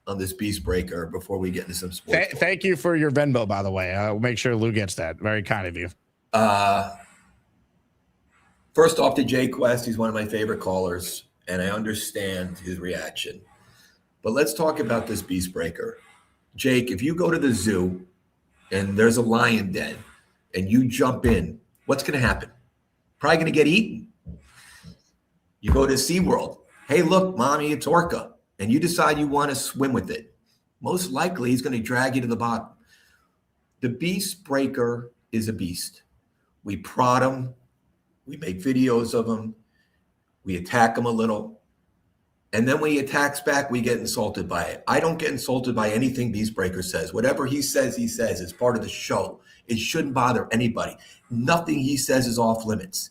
on this Beast Breaker before we get into some sports. Thank you for your Venmo, by the way. I'll make sure Lou gets that. Very kind of you. First off, to Jay Quest, he's one of my favorite callers, and I understand his reaction. But let's talk about this Beast Breaker. Jake, if you go to the zoo and there's a lion den and you jump in, what's going to happen? Probably going to get eaten. You go to SeaWorld. Hey, look, mommy, it's orca. And you decide you want to swim with it. Most likely, he's going to drag you to the bottom. The Beast Breaker is a beast. We prod him. We make videos of him. We attack him a little. And then when he attacks back, we get insulted by it. I don't get insulted by anything Beast Breaker says. Whatever he says. It's part of the show. It shouldn't bother anybody. Nothing he says is off limits.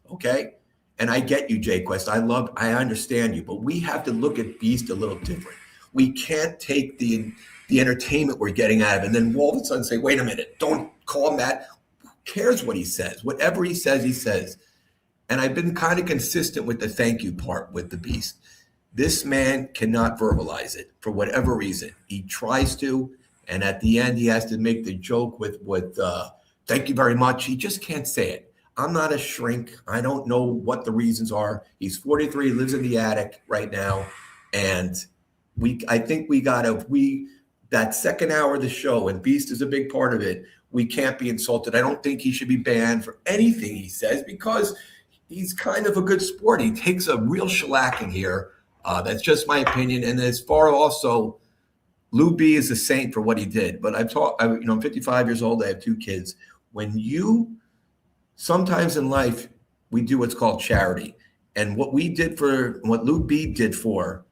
Okay? And I get you, Jay Quest. I understand you. But we have to look at Beast a little different. We can't take the entertainment we're getting out of it and then all of a sudden say, wait a minute, don't call him that. Who cares what he says? Whatever he says, he says. And I've been kind of consistent with the thank you part with the Beast. This man cannot verbalize it for whatever reason. He tries to, and at the end, he has to make the joke with thank you very much. He just can't say it. I'm not a shrink. I don't know what the reasons are. He's 43, lives in the attic right now. And I think that second hour of the show, and Beast is a big part of it, we can't be insulted. I don't think he should be banned for anything he says because he's kind of a good sport. He takes a real shellacking here. That's just my opinion. And as far also, Lou B is a saint for what he did. But I'm 55 years old. I have 2 kids. Sometimes in life, we do what's called charity. And what Lou B did for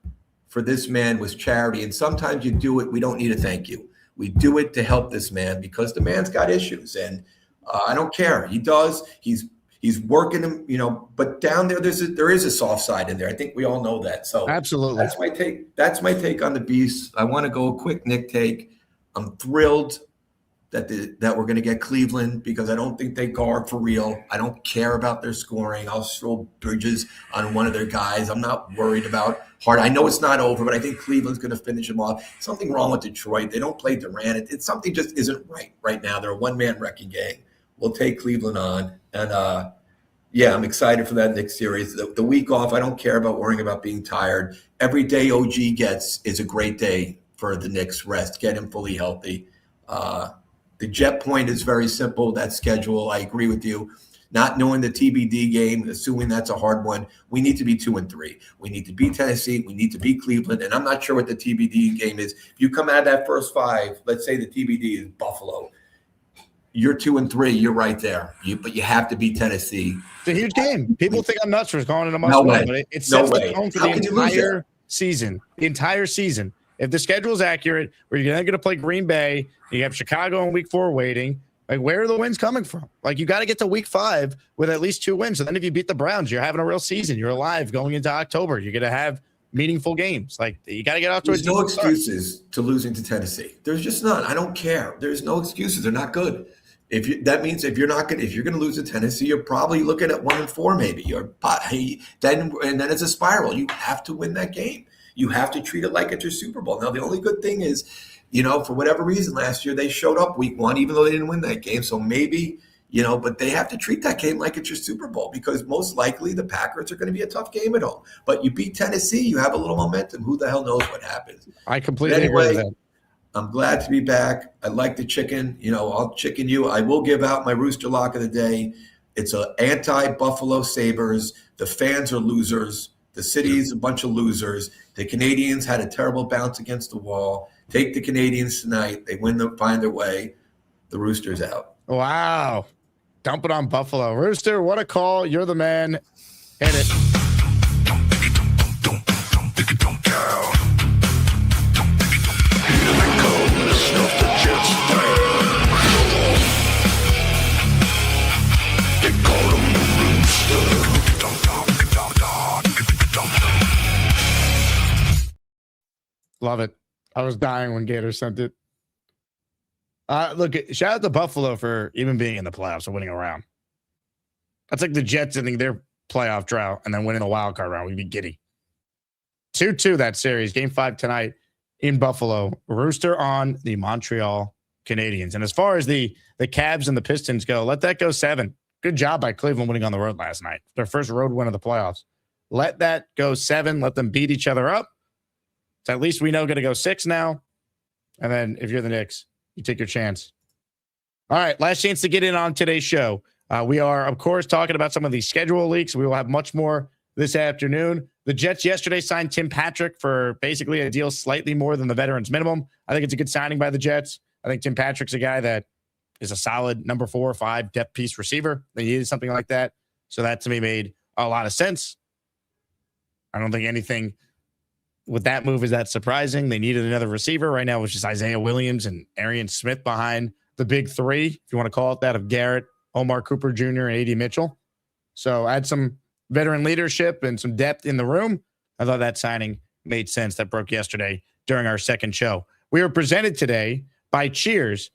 this man was charity. And sometimes you do it. We don't need a thank you. We do it to help this man because the man's got issues. And I don't care. He does. He's working him, but down there, there is a soft side in there. I think we all know that. So absolutely, that's my take. That's my take on the Beast. I want to go a quick Nick take. I'm thrilled that we're going to get Cleveland because I don't think they guard for real. I don't care about their scoring. I'll throw Bridges on one of their guys. I'm not worried about Hart. I know it's not over, but I think Cleveland's going to finish them off. Something wrong with Detroit. They don't play Durant. It's something just isn't right now. They're a one-man wrecking gang. We'll take Cleveland on. And, I'm excited for that Knicks series. The week off, I don't care about worrying about being tired. Every day OG gets is a great day for the Knicks rest. Get him fully healthy. The jet point is very simple, that schedule. I agree with you. Not knowing the TBD game, assuming that's a hard one, we need to be 2-3. We need to beat Tennessee. We need to beat Cleveland. And I'm not sure what the TBD game is. If you come out of that first 5, let's say the TBD is Buffalo. You're 2-3. You're right there. But you have to beat Tennessee. It's a huge game. People think I'm nuts for calling it a must-win, but it sets the tone for the entire season. The entire season. If the schedule is accurate, where you're going to play Green Bay, you have Chicago in week 4 waiting. Like, where are the wins coming from? Like, you got to get to week 5 with at least 2 wins. So then if you beat the Browns, you're having a real season. You're alive going into October. You're going to have meaningful games. Like, you got to get out to a There's no excuses to losing to Tennessee. There's just none. I don't care. There's no excuses. They're not good. That means if you're going to lose to Tennessee, you're probably looking at 1-4 maybe. Then it's a spiral. You have to win that game. You have to treat it like it's your Super Bowl. Now, the only good thing is, for whatever reason last year, they showed up week 1, even though they didn't win that game. So maybe, but they have to treat that game like it's your Super Bowl because most likely the Packers are going to be a tough game at home. But you beat Tennessee, you have a little momentum. Who the hell knows what happens? I completely agree with that. I'm glad to be back. I like the chicken. I'll chicken you. I will give out my Rooster lock of the day. It's an anti-Buffalo Sabres. The fans are losers. The city's a bunch of losers. The Canadians had a terrible bounce against the wall. Take the Canadians tonight. They find their way. The Rooster's out. Wow. Dump it on Buffalo. Rooster, what a call. You're the man. Hit it. Love it. I was dying when Gator sent it. Look, shout out to Buffalo for even being in the playoffs and winning a round. That's like the Jets ending their playoff drought and then winning the wild card round. We'd be giddy. 2-2 that series. Game 5 tonight in Buffalo. Rooster on the Montreal Canadiens. And as far as the Cavs and the Pistons go, let that go 7. Good job by Cleveland winning on the road last night. Their first road win of the playoffs. Let that go 7. Let them beat each other up. So at least we know going to go 6 now. And then if you're the Knicks, you take your chance. All right, last chance to get in on today's show. We are, of course, talking about some of these schedule leaks. We will have much more this afternoon. The Jets yesterday signed Tim Patrick for basically a deal slightly more than the veterans minimum. I think it's a good signing by the Jets. I think Tim Patrick's a guy that is a solid number 4 or 5 depth piece receiver. They needed something like that. So that to me made a lot of sense. I don't think anything with that move is that surprising. They needed another receiver. Right now, it's just Isaiah Williams and Arian Smith behind the big 3, if you want to call it that, of Garrett, Omar Cooper Jr., and A.D. Mitchell. So add some veteran leadership and some depth in the room. I thought that signing made sense. That broke yesterday during our second show. We are presented today by Cheers.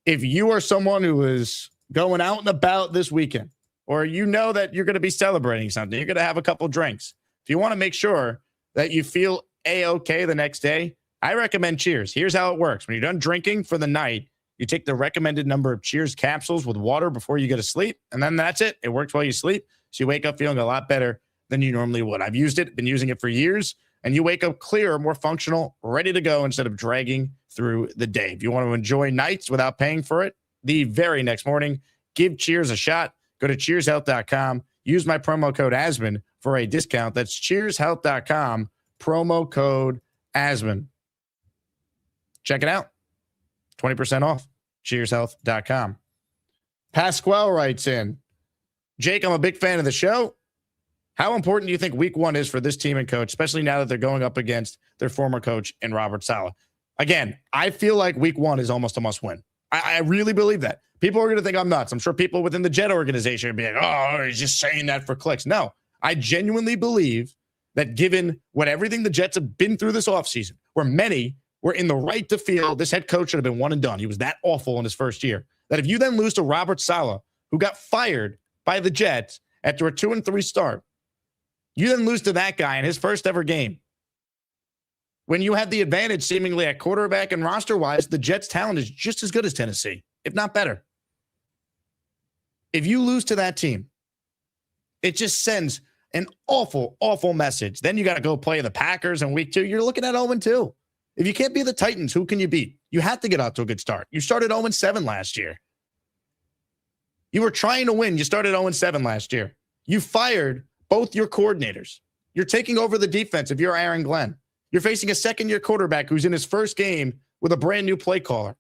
If you are someone who is going out and about this weekend, or you know that you're going to be celebrating something, you're going to have a couple drinks, if you want to make sure that you feel A-okay the next day, I recommend Cheers. Here's how it works. When you're done drinking for the night, you take the recommended number of Cheers capsules with water before you go to sleep, and then that's it. It works while you sleep, so you wake up feeling a lot better than you normally would. I've used it, been using it for years, and you wake up clearer, more functional, ready to go instead of dragging through the day. If you want to enjoy nights without paying for it, the very next morning, give Cheers a shot. Go to cheershealth.com. Use my promo code Asman for a discount. That's cheershealth.com, promo code Asman. Check it out. 20% off. Cheershealth.com. Pasquale writes in, Jake, I'm a big fan of the show. How important do you think week 1 is for this team and coach, especially now that they're going up against their former coach in Robert Saleh? Again, I feel like week 1 is almost a must win. I really believe that. People are going to think I'm nuts. I'm sure people within the Jet organization are being like, oh, he's just saying that for clicks. No, I genuinely believe that given what everything the Jets have been through this offseason, where many were in the right to feel this head coach should have been one and done. He was that awful in his first year. That if you then lose to Robert Saleh, who got fired by the Jets after a 2-3 start, you then lose to that guy in his first ever game. When you have the advantage seemingly at quarterback and roster-wise, the Jets' talent is just as good as Tennessee, if not better. If you lose to that team, it just sends an awful, awful message. Then you got to go play the Packers in week 2. You're looking at 0-2. If you can't beat the Titans, who can you beat? You have to get out to a good start. You started 0-7 last year. You were trying to win. You started 0-7 last year. You fired both your coordinators. You're taking over the defense if you're Aaron Glenn. You're facing a second-year quarterback who's in his first game with a brand-new play caller.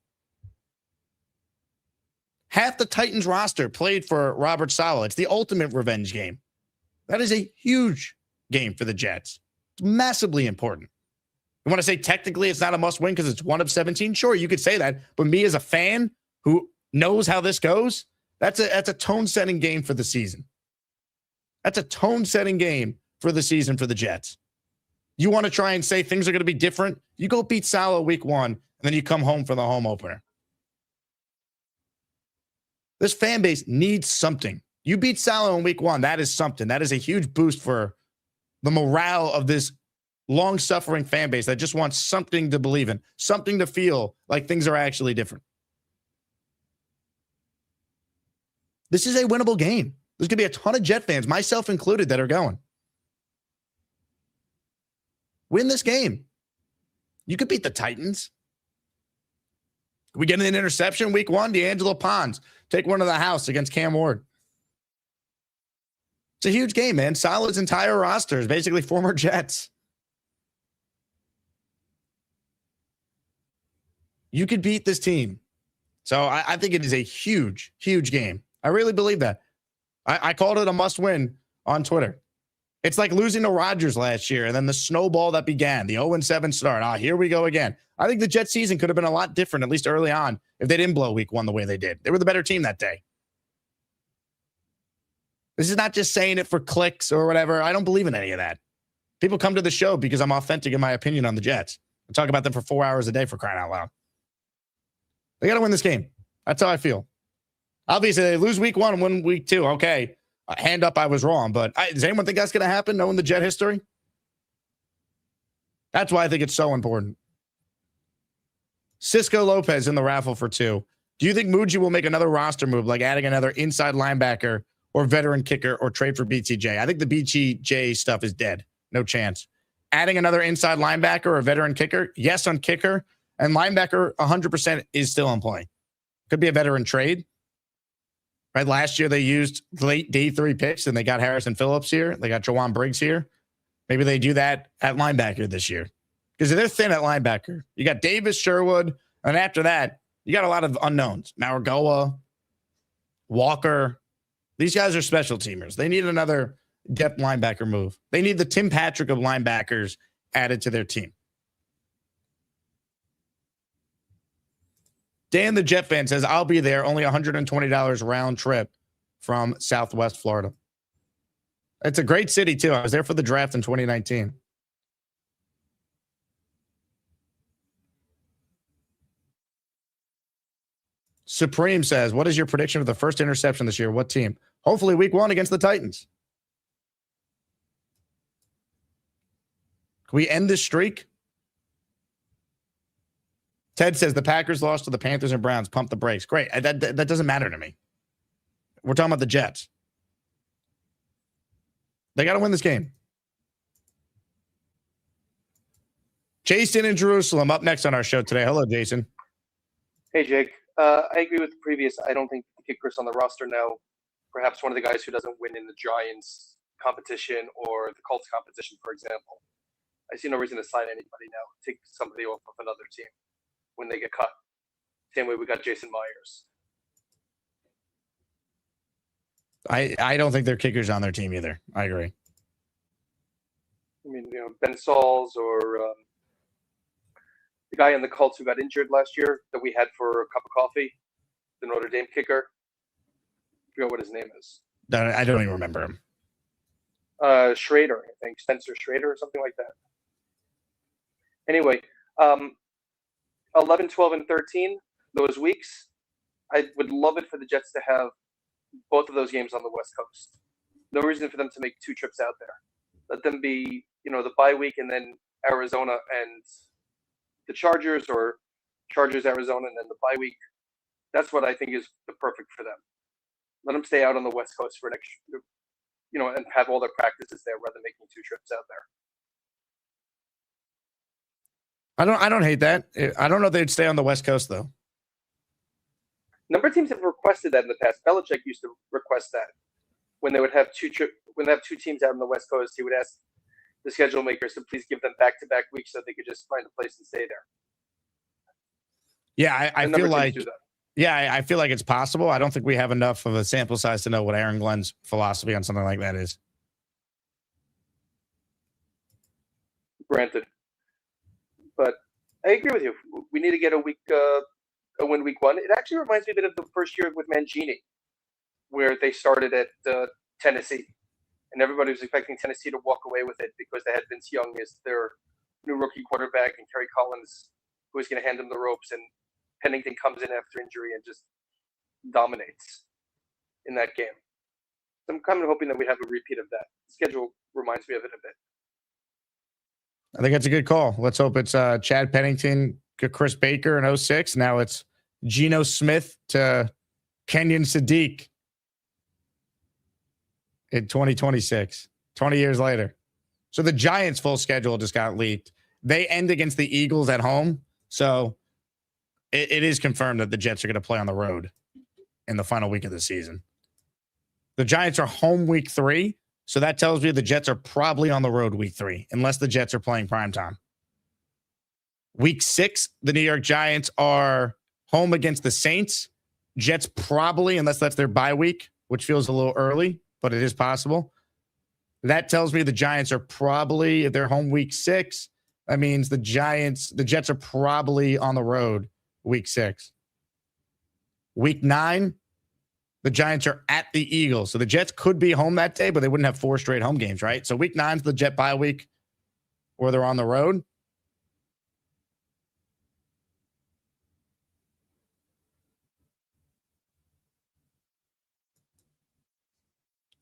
Half the Titans roster played for Robert Saleh. It's the ultimate revenge game. That is a huge game for the Jets. It's massively important. You want to say technically it's not a must-win because it's 1 of 17? Sure, you could say that. But me as a fan who knows how this goes, that's a tone-setting game for the season. That's a tone-setting game for the season for the Jets. You want to try and say things are going to be different? You go beat Saleh week 1, and then you come home for the home opener. This fan base needs something. You beat Saleh in week 1. That is something. That is a huge boost for the morale of this long-suffering fan base that just wants something to believe in, something to feel like things are actually different. This is a winnable game. There's going to be a ton of Jet fans, myself included, that are going. Win this game. You could beat the Titans. We get an interception week 1, D'Angelo Pons. Take one to the house against Cam Ward. It's a huge game, man. Saleh's entire roster is basically former Jets. You could beat this team. So I think it is a huge, huge game. I really believe that. I called it a must win on Twitter. It's like losing to Rodgers last year and then the snowball that began, the 0-7 start. Here we go again. I think the Jets season could have been a lot different, at least early on, if they didn't blow week 1 the way they did. They were the better team that day. This is not just saying it for clicks or whatever. I don't believe in any of that. People come to the show because I'm authentic in my opinion on the Jets. I talk about them for 4 hours a day, for crying out loud. They got to win this game. That's how I feel. Obviously, they lose week 1 and win week 2. Okay. Hand up, I was wrong. But does anyone think that's going to happen, knowing the Jet history? That's why I think it's so important. Cisco Lopez in the raffle for 2. Do you think Muji will make another roster move, like adding another inside linebacker or veteran kicker or trade for BTJ? I think the BTJ stuff is dead. No chance. Adding another inside linebacker or veteran kicker? Yes on kicker. And linebacker, 100% is still in play. Could be a veteran trade. Right? Last year, they used late day 3 picks, and they got Harrison Phillips here. They got Jawan Briggs here. Maybe they do that at linebacker this year. Because they're thin at linebacker. You got Davis, Sherwood, and after that, you got a lot of unknowns. Maragoa, Walker. These guys are special teamers. They need another depth linebacker move. They need the Tim Patrick of linebackers added to their team. Dan the Jet fan says, I'll be there. Only $120 round trip from Southwest Florida. It's a great city, too. I was there for the draft in 2019. Supreme says, what is your prediction for the first interception this year? What team? Hopefully week 1 against the Titans. Can we end this streak? Ted says the Packers lost to the Panthers and Browns. Pump the brakes. Great. That doesn't matter to me. We're talking about the Jets. They got to win this game. Jason in Jerusalem up next on our show today. Hello, Jason. Hey, Jake. I agree with the previous. I don't think the kicker's on the roster now. Perhaps one of the guys who doesn't win in the Giants competition or the Colts competition, for example. I see no reason to sign anybody now. Take somebody off of another team when they get cut. Same way we got Jason Myers. I don't think their kicker's on their team either. I agree. I mean, Ben Sauls or the guy in the Colts who got injured last year that we had for a cup of coffee, the Notre Dame kicker. I forget what his name is. I don't even remember him. Schrader, I think. Spencer Schrader or something like that. Anyway, 11, 12, and 13, those weeks, I would love it for the Jets to have both of those games on the West Coast. No reason for them to make 2 trips out there. Let them be, the bye week and then Arizona and the Chargers, or Chargers, Arizona, and then the bye week. That's what I think is the perfect for them. Let them stay out on the West Coast for next, and have all their practices there rather than making 2 trips out there. I don't hate that. I don't know if they'd stay on the West Coast though. A number of teams have requested that in the past. Belichick used to request that when they would have 2 teams out on the West Coast. He would ask the schedule makers to please give them back-to-back weeks so they could just find a place and stay there. Yeah, I feel like I feel like it's possible. I don't think we have enough of a sample size to know what Aaron Glenn's philosophy on something like that is. Granted. But I agree with you. We need to get a win week 1. It actually reminds me a bit of the first year with Mangini, where they started at Tennessee. And everybody was expecting Tennessee to walk away with it because they had Vince Young as their new rookie quarterback and Kerry Collins, who was going to hand them the ropes. And Pennington comes in after injury and just dominates in that game. So I'm kind of hoping that we have a repeat of that. The schedule reminds me of it a bit. I think that's a good call. Let's hope it's Chad Pennington, Chris Baker in 06. Now it's Geno Smith to Kenyon Sadiq in 2026, 20 years later. So the Giants' full schedule just got leaked. They end against the Eagles at home. So it is confirmed that the Jets are going to play on the road in the final week of the season. The Giants are home week 3. So that tells me the Jets are probably on the road week 3, unless the Jets are playing primetime. Week 6, the New York Giants are home against the Saints. Jets probably, unless that's their bye week, which feels a little early, but it is possible. That tells me the Giants are probably, if they're home week 6, that means the Jets are probably on the road week 6. Week 9, the Giants are at the Eagles. So the Jets could be home that day, but they wouldn't have 4 straight home games, right? So week 9 is the Jet bye week where they're on the road.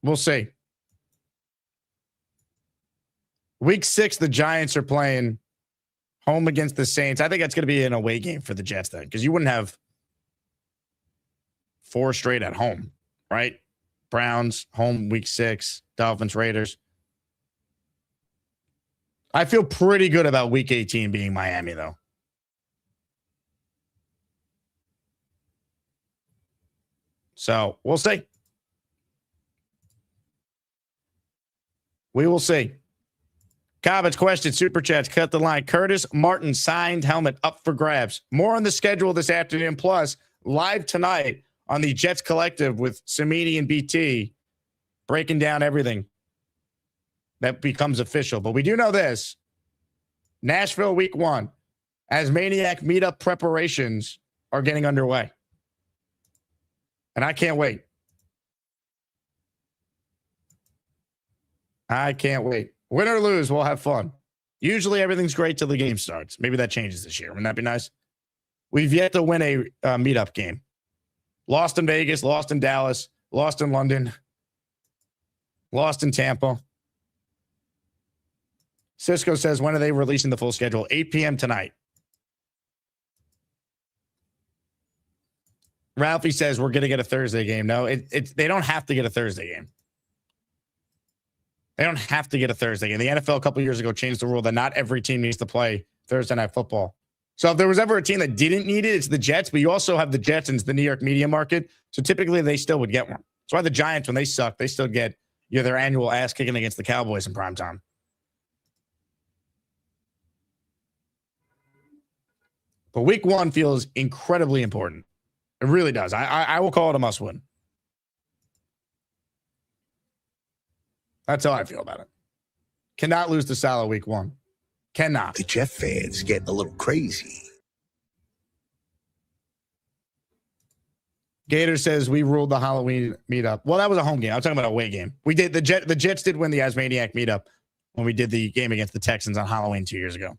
We'll see. Week 6, the Giants are playing home against the Saints. I think that's going to be an away game for the Jets then, because you wouldn't have 4 straight at home, right? Browns, home week 6, Dolphins, Raiders. I feel pretty good about week 18 being Miami, though. So we'll see. We will see. Comments, questions, super chats, cut the line. Curtis Martin signed helmet up for grabs. More on the schedule this afternoon. Plus, live tonight on the Jets Collective with Samini and BT, breaking down everything that becomes official. But we do know this. Nashville week 1, as Maniac meetup preparations are getting underway. And I can't wait. I can't wait. Win or lose, we'll have fun. Usually everything's great till the game starts. Maybe that changes this year. Wouldn't that be nice? We've yet to win a meetup game. Lost in Vegas, lost in Dallas, lost in London, lost in Tampa. Cisco says, when are they releasing the full schedule? 8 p.m. tonight. Ralphie says we're going to get a Thursday game. No, they don't have to get a Thursday game. They don't have to get a Thursday game. The NFL a couple years ago changed the rule that not every team needs to play Thursday Night Football. So if there was ever a team that didn't need it, it's the Jets, but you also have the Jets and the New York media market. So typically they still would get one. That's why the Giants, when they suck, they still get their annual ass kicking against the Cowboys in primetime. But week 1 feels incredibly important. It really does. I will call it a must win. That's how I feel about it. Cannot lose to Salah week 1. Cannot. The Jet fans getting a little crazy. Gator says we ruled the Halloween meetup. Well, that was a home game. I'm talking about a away game. We did the Jets did win the Asmaniac meetup when we did the game against the Texans on Halloween 2 years ago.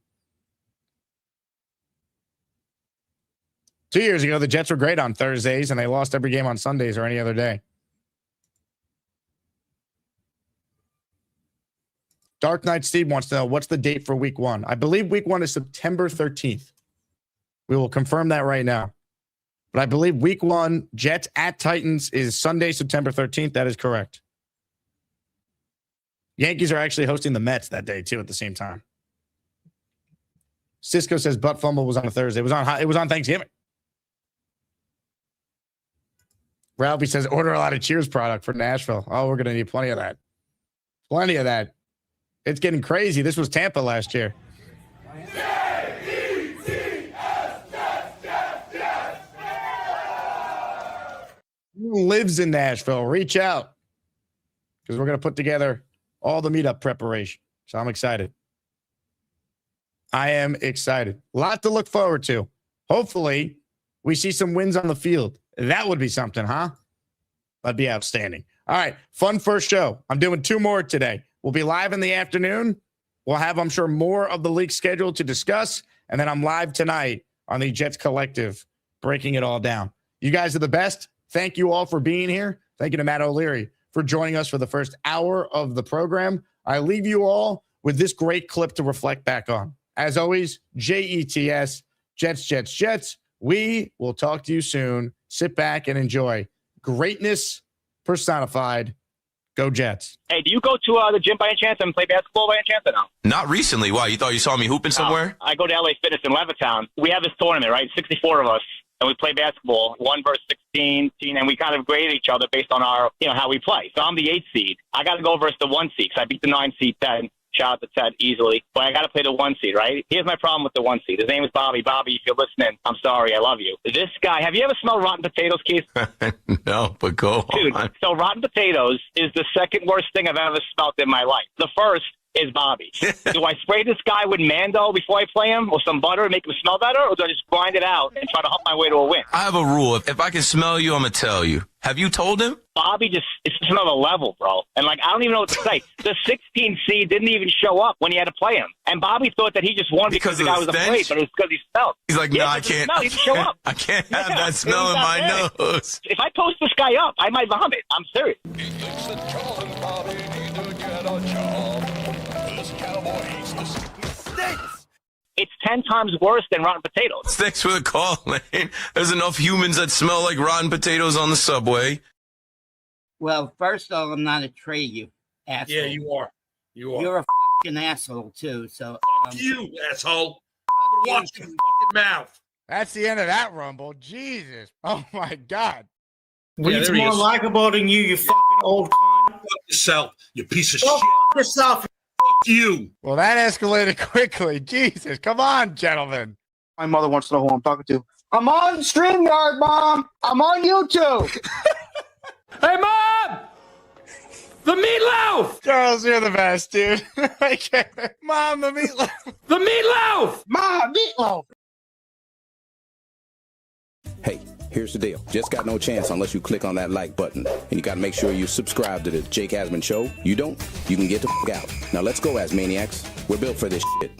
2 years ago, the Jets were great on Thursdays, and they lost every game on Sundays or any other day. Dark Knight Steve wants to know, what's the date for week 1? I believe week 1 is September 13th. We will confirm that right now. But I believe week 1, Jets at Titans, is Sunday, September 13th. That is correct. Yankees are actually hosting the Mets that day, too, at the same time. Cisco says butt fumble was on a Thursday. It was on Thanksgiving. Ralphie says order a lot of Cheers product for Nashville. Oh, we're going to need plenty of that. Plenty of that. It's getting crazy. This was Tampa last year. Who lives in Nashville? Reach out, because we're going to put together all the meetup preparation. So I'm excited. I am excited. A lot to look forward to. Hopefully, we see some wins on the field. That would be something, huh? That'd be outstanding. All right, fun first show. I'm doing 2 more today. We'll be live in the afternoon. We'll have, I'm sure, more of the league schedule to discuss. And then I'm live tonight on the Jets Collective, breaking it all down. You guys are the best. Thank you all for being here. Thank you to Matt O'Leary for joining us for the first hour of the program. I leave you all with this great clip to reflect back on. As always, JETS, Jets, Jets, Jets. We will talk to you soon. Sit back and enjoy. Greatness personified. Go Jets. Hey, do you go to the gym by any chance and play basketball by any chance or no? Not recently. Why? You thought you saw me hooping somewhere? I go to LA Fitness in Levittown. We have this tournament, right? 64 of us. And we play basketball, 1 versus 16, and we kind of grade each other based on our, how we play. So I'm the 8 seed. I got to go versus the 1 seed because I beat the 9 seed 10. Shout out to Ted easily. But I got to play the 1 seed, right? Here's my problem with the 1 seed. His name is Bobby. Bobby, if you're listening, I'm sorry. I love you. This guy, have you ever smelled rotten potatoes, Keith? No, but go Dude, on. so rotten potatoes is the second worst thing I've ever smelled in my life. The first is Bobby. Do I spray this guy with Mando before I play him or some butter and make him smell better, or do I just grind it out and try to hump my way to a win? I have a rule. If I can smell you, I'm going to tell you. Have you told him? Bobby it's just another level, bro. And, like, I don't even know what to say. The 16 seed didn't even show up when he had to play him. And Bobby thought that he just won because the guy was afraid, but it was because he smelled. He's like, no, I can't. Smell. He didn't show up. I can't have that smell in my nose. If I post this guy up, I might vomit. I'm serious. It's 10 times worse than rotten potatoes. Thanks for the call, man. There's enough humans that smell like rotten potatoes on the subway. Well, first of all, I'm not a trade, you asshole. Yeah, you are. You are. You're a fucking asshole, too. So you, asshole. Watch your fucking mouth. That's the end of that rumble. Jesus. Oh, my God. He's more likable than you fucking old cunt. Fuck yourself, you piece of Go shit. fuck yourself. Fuck you. Well, that escalated quickly. Jesus. Come on, gentlemen. My mother wants to know who I'm talking to. I'm on StreamYard, Mom. I'm on YouTube. Hey, Mom! The meatloaf! Charles, you're the best, dude. I can't. Mom, the meatloaf. The meatloaf! Mom, meatloaf. Hey, here's the deal. Just got no chance unless you click on that like button. And you got to make sure you subscribe to the Jake Asman Show. You don't, you can get the f*** out. Now let's go, Asmaniacs. We're built for this shit.